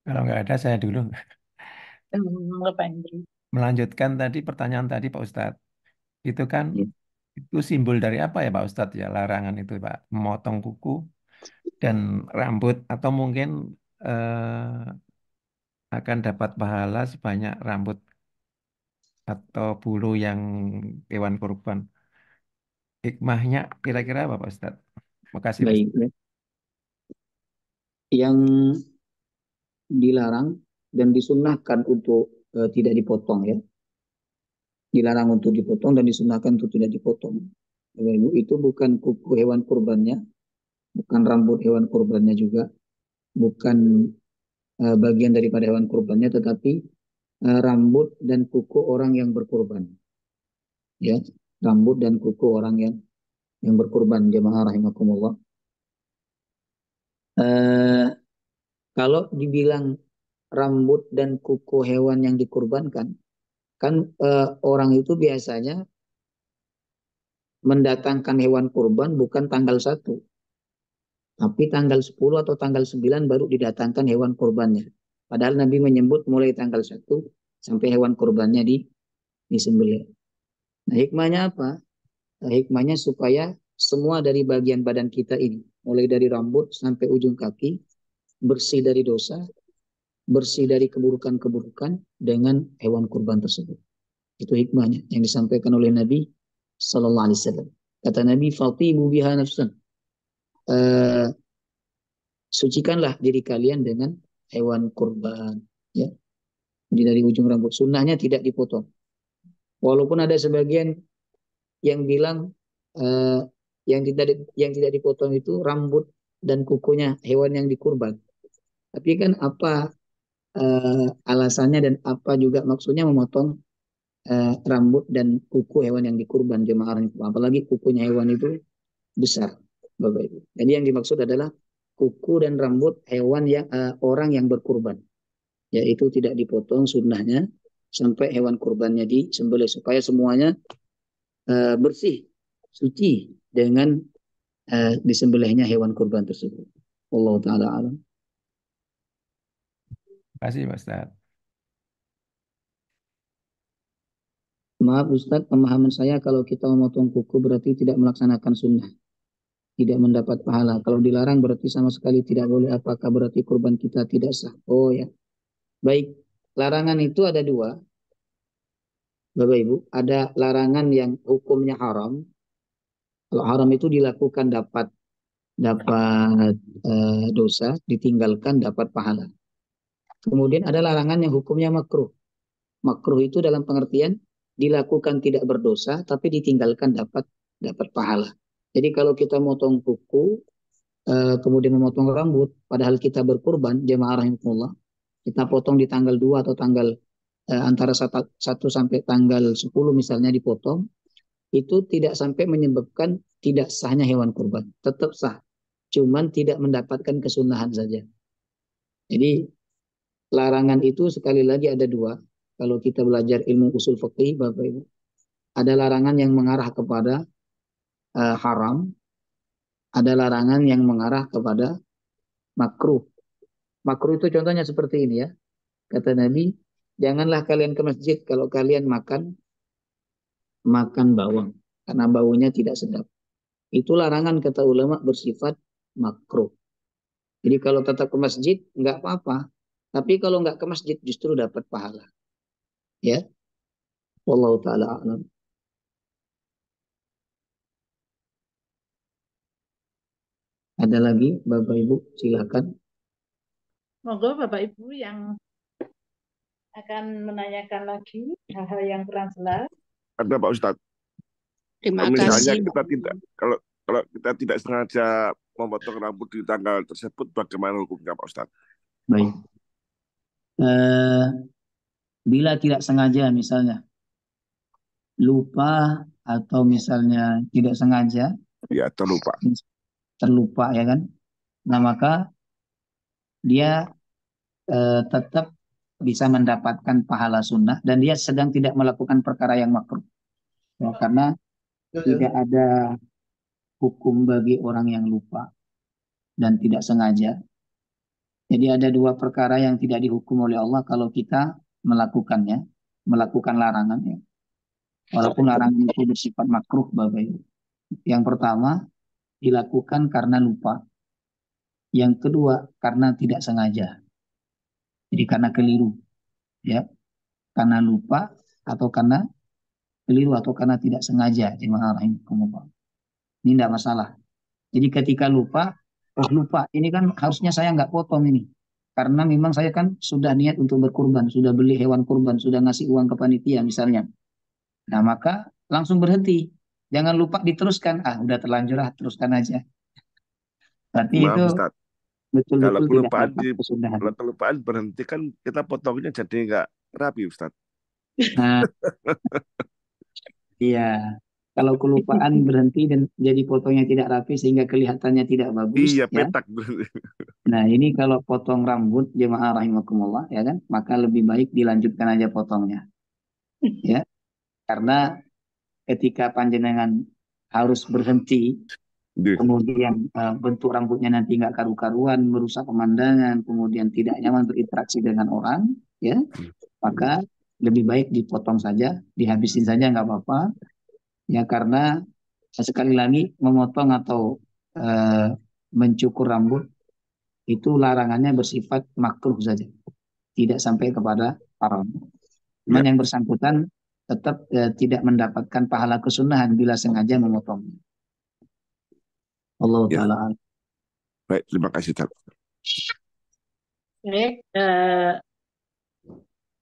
Kalau nggak ada, saya dulu Bapak Hendri. melanjutkan tadi pertanyaan tadi Pak Ustadz. Itu kan Ya. itu simbol dari apa ya Pak Ustadz ya, larangan itu Pak, memotong kuku dan rambut, atau mungkin akan dapat pahala sebanyak rambut atau bulu yang hewan kurban. Hikmahnya kira-kira apa Pak Ustadz? Makasih Pak Baik. Ustadz. Yang dilarang dan disunnahkan untuk tidak dipotong ya. Dilarang untuk dipotong dan disunnahkan untuk tidak dipotong. Bapak Ibu, itu bukan kuku hewan kurbannya, bukan rambut hewan kurbannya juga, bukan bagian daripada hewan kurbannya, tetapi rambut dan kuku orang yang berkurban. Ya, rambut dan kuku orang yang berkurban, jemaah rahimakumullah. Kalau dibilang rambut dan kuku hewan yang dikurbankan, kan orang itu biasanya mendatangkan hewan kurban bukan tanggal 1, tapi tanggal 10 atau tanggal 9 baru didatangkan hewan kurbannya. Padahal Nabi menyebut mulai tanggal 1 sampai hewan kurbannya disembelih. Nah, hikmahnya apa? Nah, hikmahnya supaya semua dari bagian badan kita ini, mulai dari rambut sampai ujung kaki, bersih dari dosa, bersih dari keburukan-keburukan dengan hewan kurban tersebut. Itu hikmahnya yang disampaikan oleh Nabi Sallallahu Alaihi Wasallam. Kata Nabi, "Fatibu biha nafsan." Sucikanlah diri kalian dengan hewan kurban. Ya. Jadi dari ujung rambut, sunnahnya tidak dipotong. Walaupun ada sebagian yang bilang yang tidak dipotong itu rambut dan kukunya hewan yang dikurban. Tapi kan apa alasannya dan apa juga maksudnya memotong rambut dan kuku hewan yang dikurban, jemaah, apalagi kukunya hewan itu besar, Bapak Ibu. Jadi yang dimaksud adalah kuku dan rambut hewan yang orang yang berkurban, yaitu tidak dipotong sunnahnya sampai hewan kurbannya disembelih supaya semuanya bersih, suci dengan disembelihnya hewan kurban tersebut. Allah Ta'ala alam. kasih Pak Ustadz. Maaf Ustadz, pemahaman saya kalau kita memotong kuku berarti tidak melaksanakan sunnah, tidak mendapat pahala. Kalau dilarang berarti sama sekali tidak boleh. Apakah berarti kurban kita tidak sah? Oh ya, baik. Larangan itu ada dua, Bapak Ibu. Ada larangan yang hukumnya haram. Kalau haram itu dilakukan dapat dapat dosa, ditinggalkan dapat pahala. Kemudian ada larangan yang hukumnya makruh. Makruh itu dalam pengertian dilakukan tidak berdosa, tapi ditinggalkan dapat pahala. Jadi kalau kita motong kuku, kemudian memotong rambut, padahal kita berkurban, jemaah rahimahullah, kita potong di tanggal 2 atau tanggal antara 1 sampai tanggal 10 misalnya dipotong, itu tidak sampai menyebabkan tidak sahnya hewan kurban. Tetap sah, cuman tidak mendapatkan kesunahan saja. Jadi larangan itu sekali lagi ada dua. Kalau kita belajar ilmu usul fikih, Bapak Ibu, ada larangan yang mengarah kepada haram, ada larangan yang mengarah kepada makruh. Makruh itu contohnya seperti ini ya. Kata Nabi, janganlah kalian ke masjid kalau kalian makan bawang, karena baunya tidak sedap. Itu larangan kata ulama bersifat makruh. Jadi kalau tetap ke masjid nggak apa-apa, tapi kalau nggak ke masjid justru dapat pahala. Ya, wallahu taala a'lam. Ada lagi Bapak Ibu, silakan. Monggo Bapak Ibu yang akan menanyakan lagi hal-hal yang kurang jelas. Ada Pak Ustadz. Terima Misalnya kasih. kita tidak, kalau kita tidak sengaja memotong rambut di tanggal tersebut, bagaimana hukumnya Pak Ustadz? Baik. Bila tidak sengaja misalnya lupa atau misalnya tidak sengaja Ya, terlupa ya kan, nah maka dia tetap bisa mendapatkan pahala sunnah dan dia sedang tidak melakukan perkara yang makruh ya, karena tidak ada hukum bagi orang yang lupa dan tidak sengaja. Jadi ada dua perkara yang tidak dihukum oleh Allah kalau kita melakukannya, melakukan larangannya. Walaupun larangan itu bersifat makruh, Bapak Ibu. Yang pertama, dilakukan karena lupa. Yang kedua, karena tidak sengaja. Jadi karena keliru. Ya, karena lupa atau karena keliru atau karena tidak sengaja. Jemaah rahimakumullah. Ini tidak masalah. Jadi ketika lupa, lupa, ini kan harusnya saya nggak potong ini. Karena memang saya kan sudah niat untuk berkurban, sudah beli hewan kurban, sudah ngasih uang ke panitia misalnya. Nah maka langsung berhenti. Jangan lupa diteruskan. Udah terlanjur teruskan aja. Berarti maaf itu Ustadz, kalau betul-betul tidak kelupaan dapat kesudahan. kalau kelupaan berhenti kan kita potongnya jadi nggak rapi Ustadz. Nah, iya. Kalau kelupaan berhenti dan jadi potongnya tidak rapi sehingga kelihatannya tidak bagus, Iya, ya. petak. Nah, ini kalau potong rambut jemaah rahimakumullah, ya kan, maka lebih baik dilanjutkan aja potongnya, ya. Karena ketika panjenengan harus berhenti, kemudian bentuk rambutnya nanti nggak karu-karuan, merusak pemandangan, kemudian tidak nyaman berinteraksi dengan orang, ya, maka lebih baik dipotong saja, dihabisin saja nggak apa-apa. Ya karena sekali lagi memotong atau mencukur rambut itu larangannya bersifat makruh saja, tidak sampai kepada haram. Cuman yang bersangkutan tetap tidak mendapatkan pahala kesunahan bila sengaja memotong. Allah Ta'ala. Baik, terima kasih. Baik,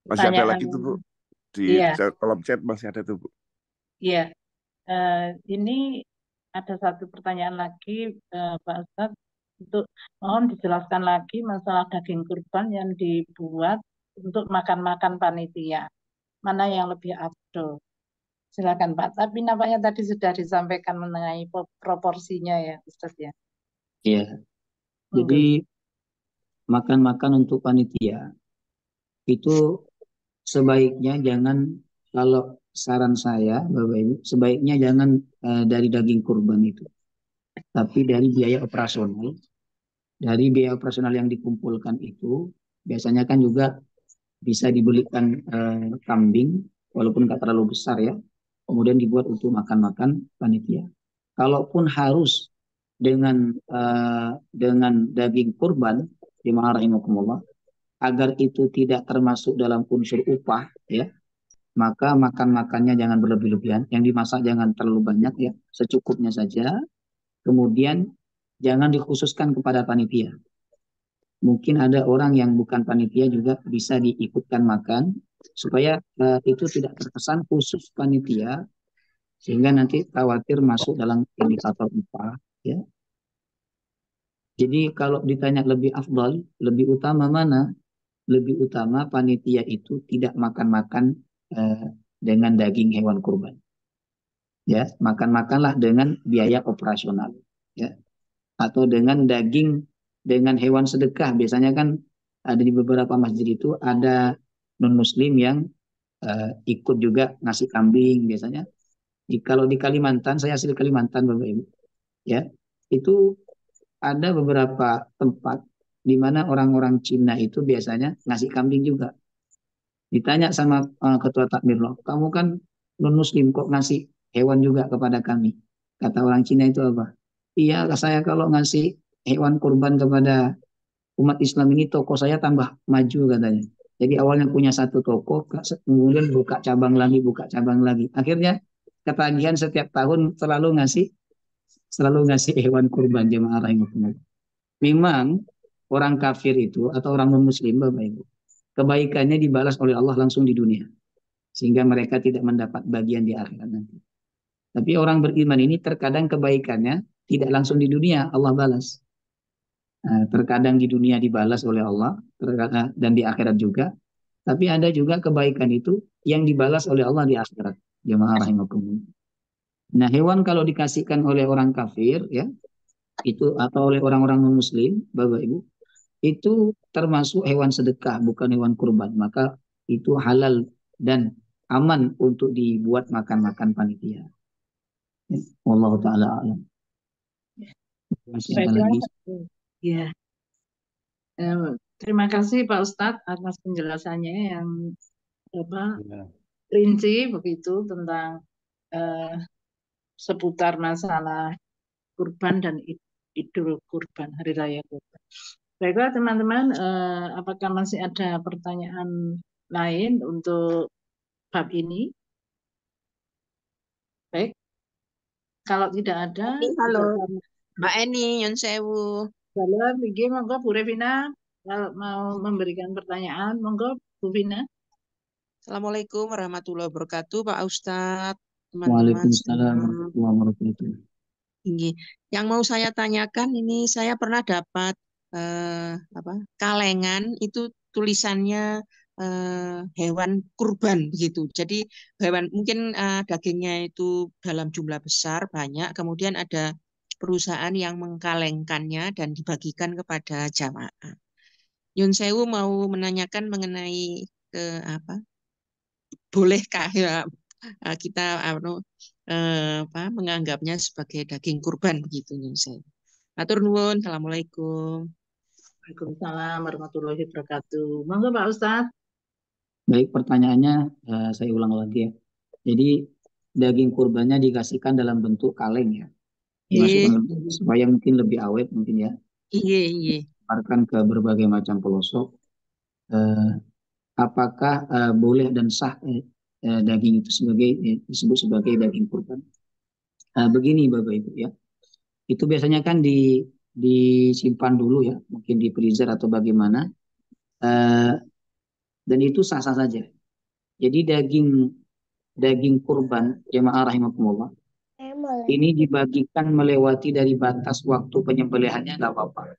masih ada lagi tuh Bu di kolom chat, masih ada tuh Bu. Iya. Ini ada satu pertanyaan lagi, Pak Ustadz, untuk mohon dijelaskan lagi masalah daging kurban yang dibuat untuk makan-makan panitia. Mana yang lebih afdol? Silakan Pak. Tapi nampaknya tadi sudah disampaikan mengenai proporsinya ya, Ustadz ya. Iya. Jadi makan-makan untuk panitia itu sebaiknya jangan, kalau saran saya Bapak Ibu, sebaiknya jangan dari daging kurban itu, tapi dari biaya operasional. Dari biaya operasional yang dikumpulkan itu Biasanya kan juga bisa dibelikan kambing, walaupun nggak terlalu besar ya, kemudian dibuat untuk makan-makan panitia. Kalaupun harus dengan daging kurban, jemaah rahimakumullah, agar itu tidak termasuk dalam unsur upah, ya, maka makan-makannya jangan berlebih-lebihan, yang dimasak jangan terlalu banyak ya, secukupnya saja. Kemudian jangan dikhususkan kepada panitia. Mungkin ada orang yang bukan panitia juga bisa diikutkan makan supaya itu tidak terkesan khusus panitia sehingga nanti khawatir masuk dalam indikator upah ya. Jadi kalau ditanya lebih afdal, lebih utama mana? Lebih utama panitia itu tidak makan-makan dengan daging hewan kurban. Ya, makan-makanlah dengan biaya operasional ya, atau dengan daging dengan hewan sedekah. Biasanya kan ada di beberapa masjid itu ada non muslim yang ikut juga ngasih kambing biasanya. Kalau di Kalimantan, saya asli Kalimantan Bapak Ibu ya, itu ada beberapa tempat di mana orang-orang Cina itu biasanya ngasih kambing juga. Ditanya sama ketua takmir, loh, kamu kan non muslim kok ngasih hewan juga kepada kami? Kata orang Cina itu apa? Iya, saya kalau ngasih hewan kurban kepada umat Islam ini, toko saya tambah maju katanya. Jadi awalnya punya satu toko, kemudian buka cabang lagi. Akhirnya ketagihan setiap tahun selalu ngasih hewan kurban, jemaah rahimahumullah. Memang orang kafir itu atau orang non-muslim Bapak Ibu, kebaikannya dibalas oleh Allah langsung di dunia, sehingga mereka tidak mendapat bagian di akhirat nanti. Tapi orang beriman ini terkadang kebaikannya tidak langsung di dunia Allah balas. Terkadang di dunia dibalas oleh Allah, dan di akhirat juga. Tapi ada juga kebaikan itu yang dibalas oleh Allah di akhirat. Jemaah rahimakumullah. Nah, hewan kalau dikasihkan oleh orang kafir ya, itu atau oleh orang-orang non-muslim, Bapak Ibu, itu termasuk hewan sedekah, bukan hewan kurban. Maka itu halal dan aman untuk dibuat makan-makan panitia. Wallahu taala alam. Masih ada Baiklah, lagi? ya. Terima kasih Pak Ustadz atas penjelasannya yang rinci begitu tentang seputar masalah kurban dan Idul Kurban, Hari Raya Kurban. Baiklah teman-teman, apakah masih ada pertanyaan lain untuk bab ini? Baik, kalau tidak ada, Halo, Mbak Eni, Nyun Sewu. Halo, monggo Bu Revina, kalau mau memberikan pertanyaan, monggo Bu Vina. Assalamualaikum warahmatullahi wabarakatuh, Pak Ustadz, teman-teman. Waalaikumsalam warahmatullahi wabarakatuh. Yang mau saya tanyakan ini, saya pernah dapat kalengan itu tulisannya hewan kurban begitu. Jadi hewan mungkin dagingnya itu dalam jumlah besar banyak, kemudian ada perusahaan yang mengkalengkannya dan dibagikan kepada jamaah. Yun Sewu mau menanyakan mengenai bolehkah ya kita menganggapnya sebagai daging kurban begitu Yun Sewu. Matur nuwun, assalamualaikum. Waalaikumsalam warahmatullahi wabarakatuh. Monggo Pak Ustadz. Baik, pertanyaannya saya ulang lagi ya. Jadi daging kurbannya dikasihkan dalam bentuk kaleng ya. Supaya mungkin lebih awet mungkin ya. Iya. Disebarkan ke berbagai macam pelosok. Apakah boleh dan sah daging itu disebut sebagai daging kurban? Begini Bapak Ibu ya. Itu biasanya kan disimpan dulu ya, mungkin di freezer atau bagaimana. Dan itu sah-sah saja. Jadi daging kurban jemaah rahimakumullah ini dibagikan melewati dari batas waktu penyembelihannya nggak apa-apa.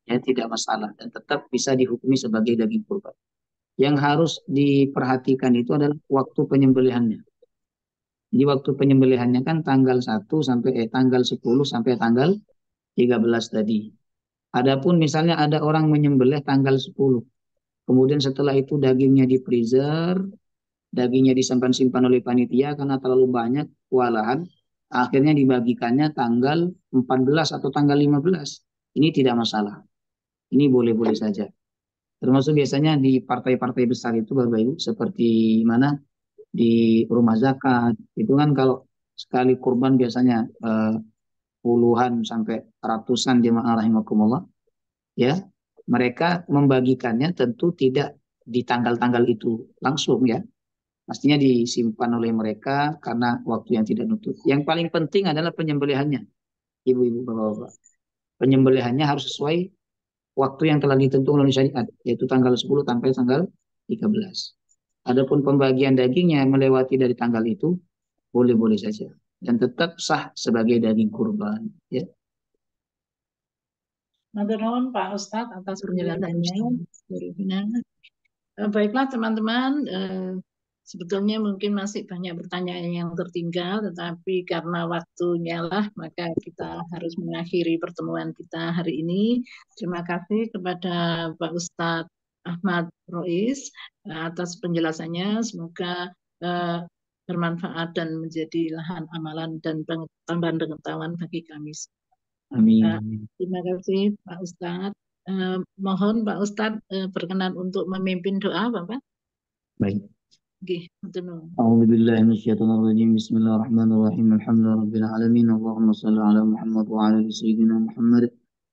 Ya, tidak masalah dan tetap bisa dihukumi sebagai daging kurban. Yang harus diperhatikan itu adalah waktu penyembelihannya. Jadi waktu penyembelihannya kan tanggal 10 sampai tanggal 13 tadi. Adapun misalnya ada orang menyembelih tanggal 10. Kemudian setelah itu dagingnya di freezer, dagingnya disimpan-simpan oleh panitia karena terlalu banyak kewalahan, akhirnya dibagikannya tanggal 14 atau tanggal 15. Ini tidak masalah. Ini boleh-boleh saja. Termasuk biasanya di partai-partai besar itu Bapak Ibu seperti mana di rumah zakat itu kan kalau sekali kurban biasanya puluhan sampai ratusan jemaah rahimakumullah ya, mereka membagikannya tentu tidak di tanggal-tanggal itu langsung ya, pastinya disimpan oleh mereka karena waktu yang tidak nutup. Yang paling penting adalah penyembelihannya, ibu-ibu bapak-bapak. Penyembelihannya harus sesuai waktu yang telah ditentukan oleh syariat, yaitu tanggal 10 sampai tanggal 13. Adapun pembagian dagingnya melewati dari tanggal itu boleh-boleh saja dan tetap sah sebagai daging kurban ya. Matur nuwun Pak Ustadz atas penjelasannya. Ustaz. Baiklah teman-teman, sebetulnya mungkin masih banyak pertanyaan yang tertinggal, tetapi karena waktunya lah, maka kita harus mengakhiri pertemuan kita hari ini. Terima kasih kepada Pak Ustadz Ahmad Rois atas penjelasannya. Semoga bermanfaat dan menjadi lahan amalan dan tambahan pengetahuan bagi kami. Amin. Terima kasih Pak Ustadz. Mohon Pak Ustadz berkenan untuk memimpin doa, Bapak. Baik. Oke, matur nuwun. أعوذ بالله من الشيطان الرجيم بسم الله الرحمن الرحيم الحمد لله رب العالمين اللهم صل على محمد وعلى آل سيدنا محمد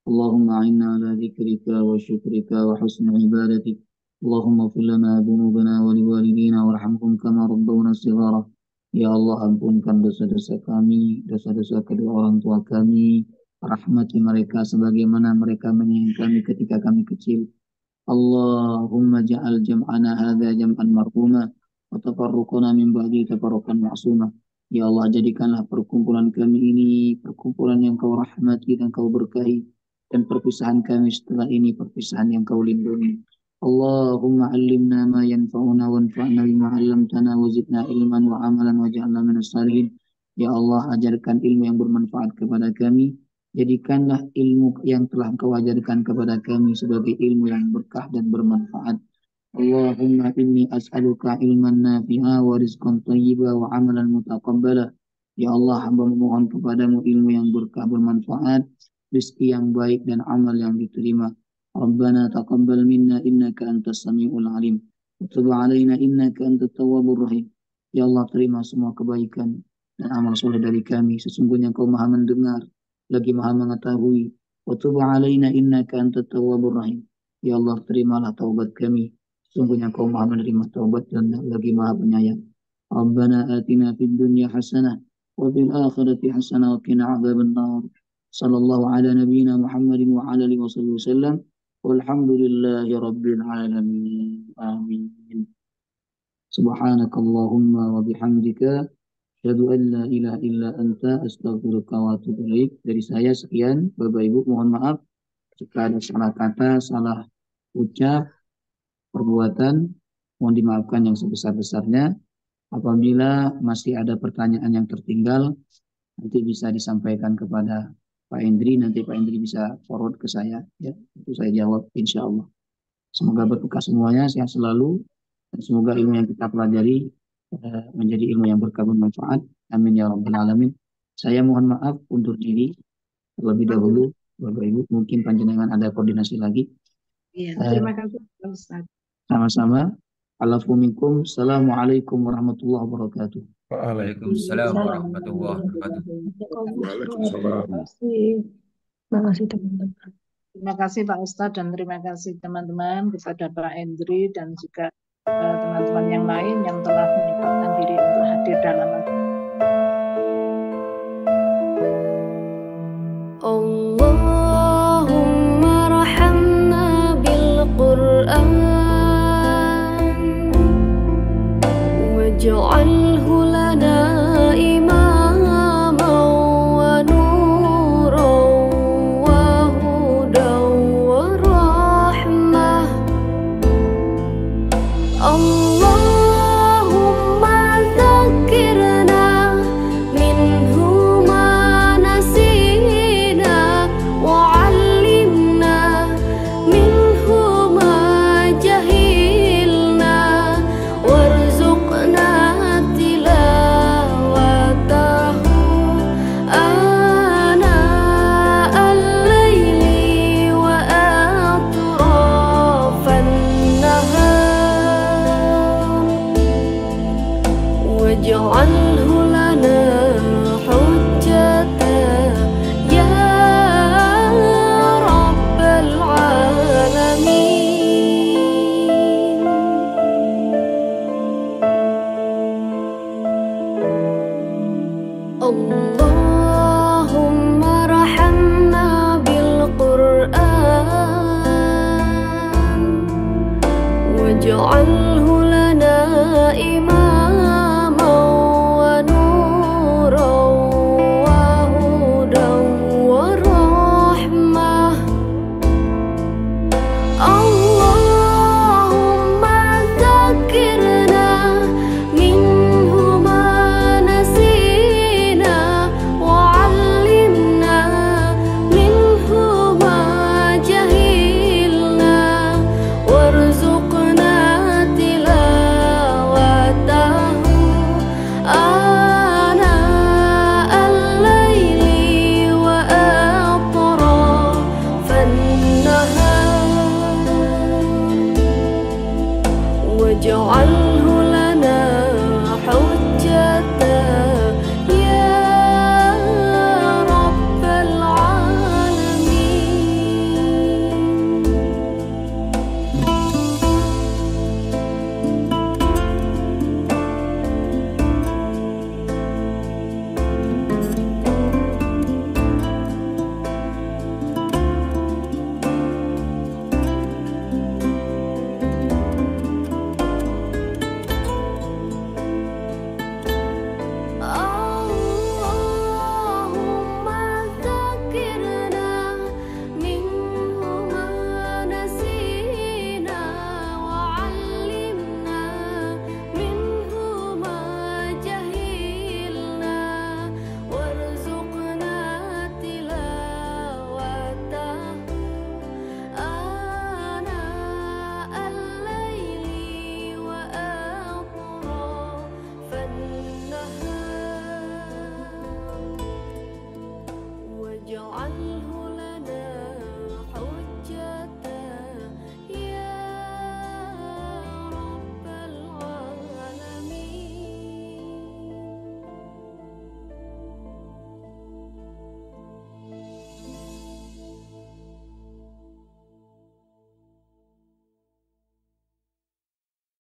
اللهم أعنا على ذكرك وشكرك وحسن عبادتك اللهم اغفر لنا ذنوبنا ولوالدينا وارحمهم كما ربونا صغارا. Ya Allah, ampunkan dosa-dosa kami, dosa-dosa kedua orang tua kami, rahmati mereka sebagaimana mereka menyayangi kami ketika kami kecil. Allahumma ja'al jam'ana hadza jam'an marhuma wa tafarruqana min ba'di tafarruqan ma'suma. Ya Allah, jadikanlah perkumpulan kami ini perkumpulan yang Kau rahmati dan Kau berkahi, dan perpisahan kami setelah ini perpisahan yang Kau lindungi. Allahumma 'allimna ma yanfa'una wanfa'na bima 'allamtana wa zidna ilman wa amalan waj'alna minas salihin. Ya Allah, ajarkan ilmu yang bermanfaat kepada kami. Jadikanlah ilmu yang telah Engkau ajarkan kepada kami sebagai ilmu yang berkah dan bermanfaat. Allahumma inni as'aluka ilman nafi'a wa rizqan thayyiba wa amalan mutaqabbala. Ya Allah, hamba memohon kepadamu ilmu yang berkah bermanfaat, rezeki yang baik dan amal yang diterima. Rabbana taqabbal minna innaka antas samiul alim. Wa tub 'alaina innaka antat tawwabur rahim. Ya Allah, terima semua kebaikan dan amal soleh dari kami. Sesungguhnya Engkau Maha mendengar lagi Maha mengetahui. Wa tub 'alaina innaka antat tawwabur rahim. Ya Allah, terimalah taubat kami. Sungguhnya Kau Maha menerima taubat dan lagi Maha penyayang. Rabbana atina fid dunya hasanah wa fil akhirati hasanah wa qina adzaban nar. Sallallahu ala nabiyyina Muhammadin wa ala alihi wasallam. Walhamdulillahi rabbil alamin. Amin. Subhanakallahumma wa bihamdika asyhadu an la ilaha illa anta astaghfiruka wa atubu ilaik. Dari saya sekian, Bapak Ibu, mohon maaf jika ada salah kata, salah ucap, perbuatan, mohon dimaafkan yang sebesar-besarnya. Apabila masih ada pertanyaan yang tertinggal, nanti bisa disampaikan kepada Pak Hendri, nanti Pak Hendri bisa forward ke saya, ya, itu saya jawab insya Allah. Semoga berkah semuanya, sehat selalu, dan semoga ilmu yang kita pelajari menjadi ilmu yang berkah bermanfaat. Amin ya rabbal alamin. Saya mohon maaf undur diri terlebih dahulu, Bapak Ibu, mungkin panjenengan ada koordinasi lagi. Iya, terima kasih Pak Ustadz. Sama-sama. Alafu minkum. Assalamualaikum warahmatullahi wabarakatuh. Waalaikumsalam warahmatullahi wabarakatuh. Waalaikumsalam. Terima kasih teman-teman. Terima kasih Pak Ustadz dan terima kasih teman-teman kepada Pak Hendri dan juga teman-teman yang lain yang telah menyempatkan diri untuk hadir dalam Allahumma rahamna bil Qur'an waj'alhu lana imaman wa nuran wa hudan wa rahmah. Allahumma zakirna minhu ma nasina wa 'allimna minhu ma jahilna warzuqna tilawah واجعله لنا حجة يا رب العالمين. اللهم ارحمنا بالقرآن واجعل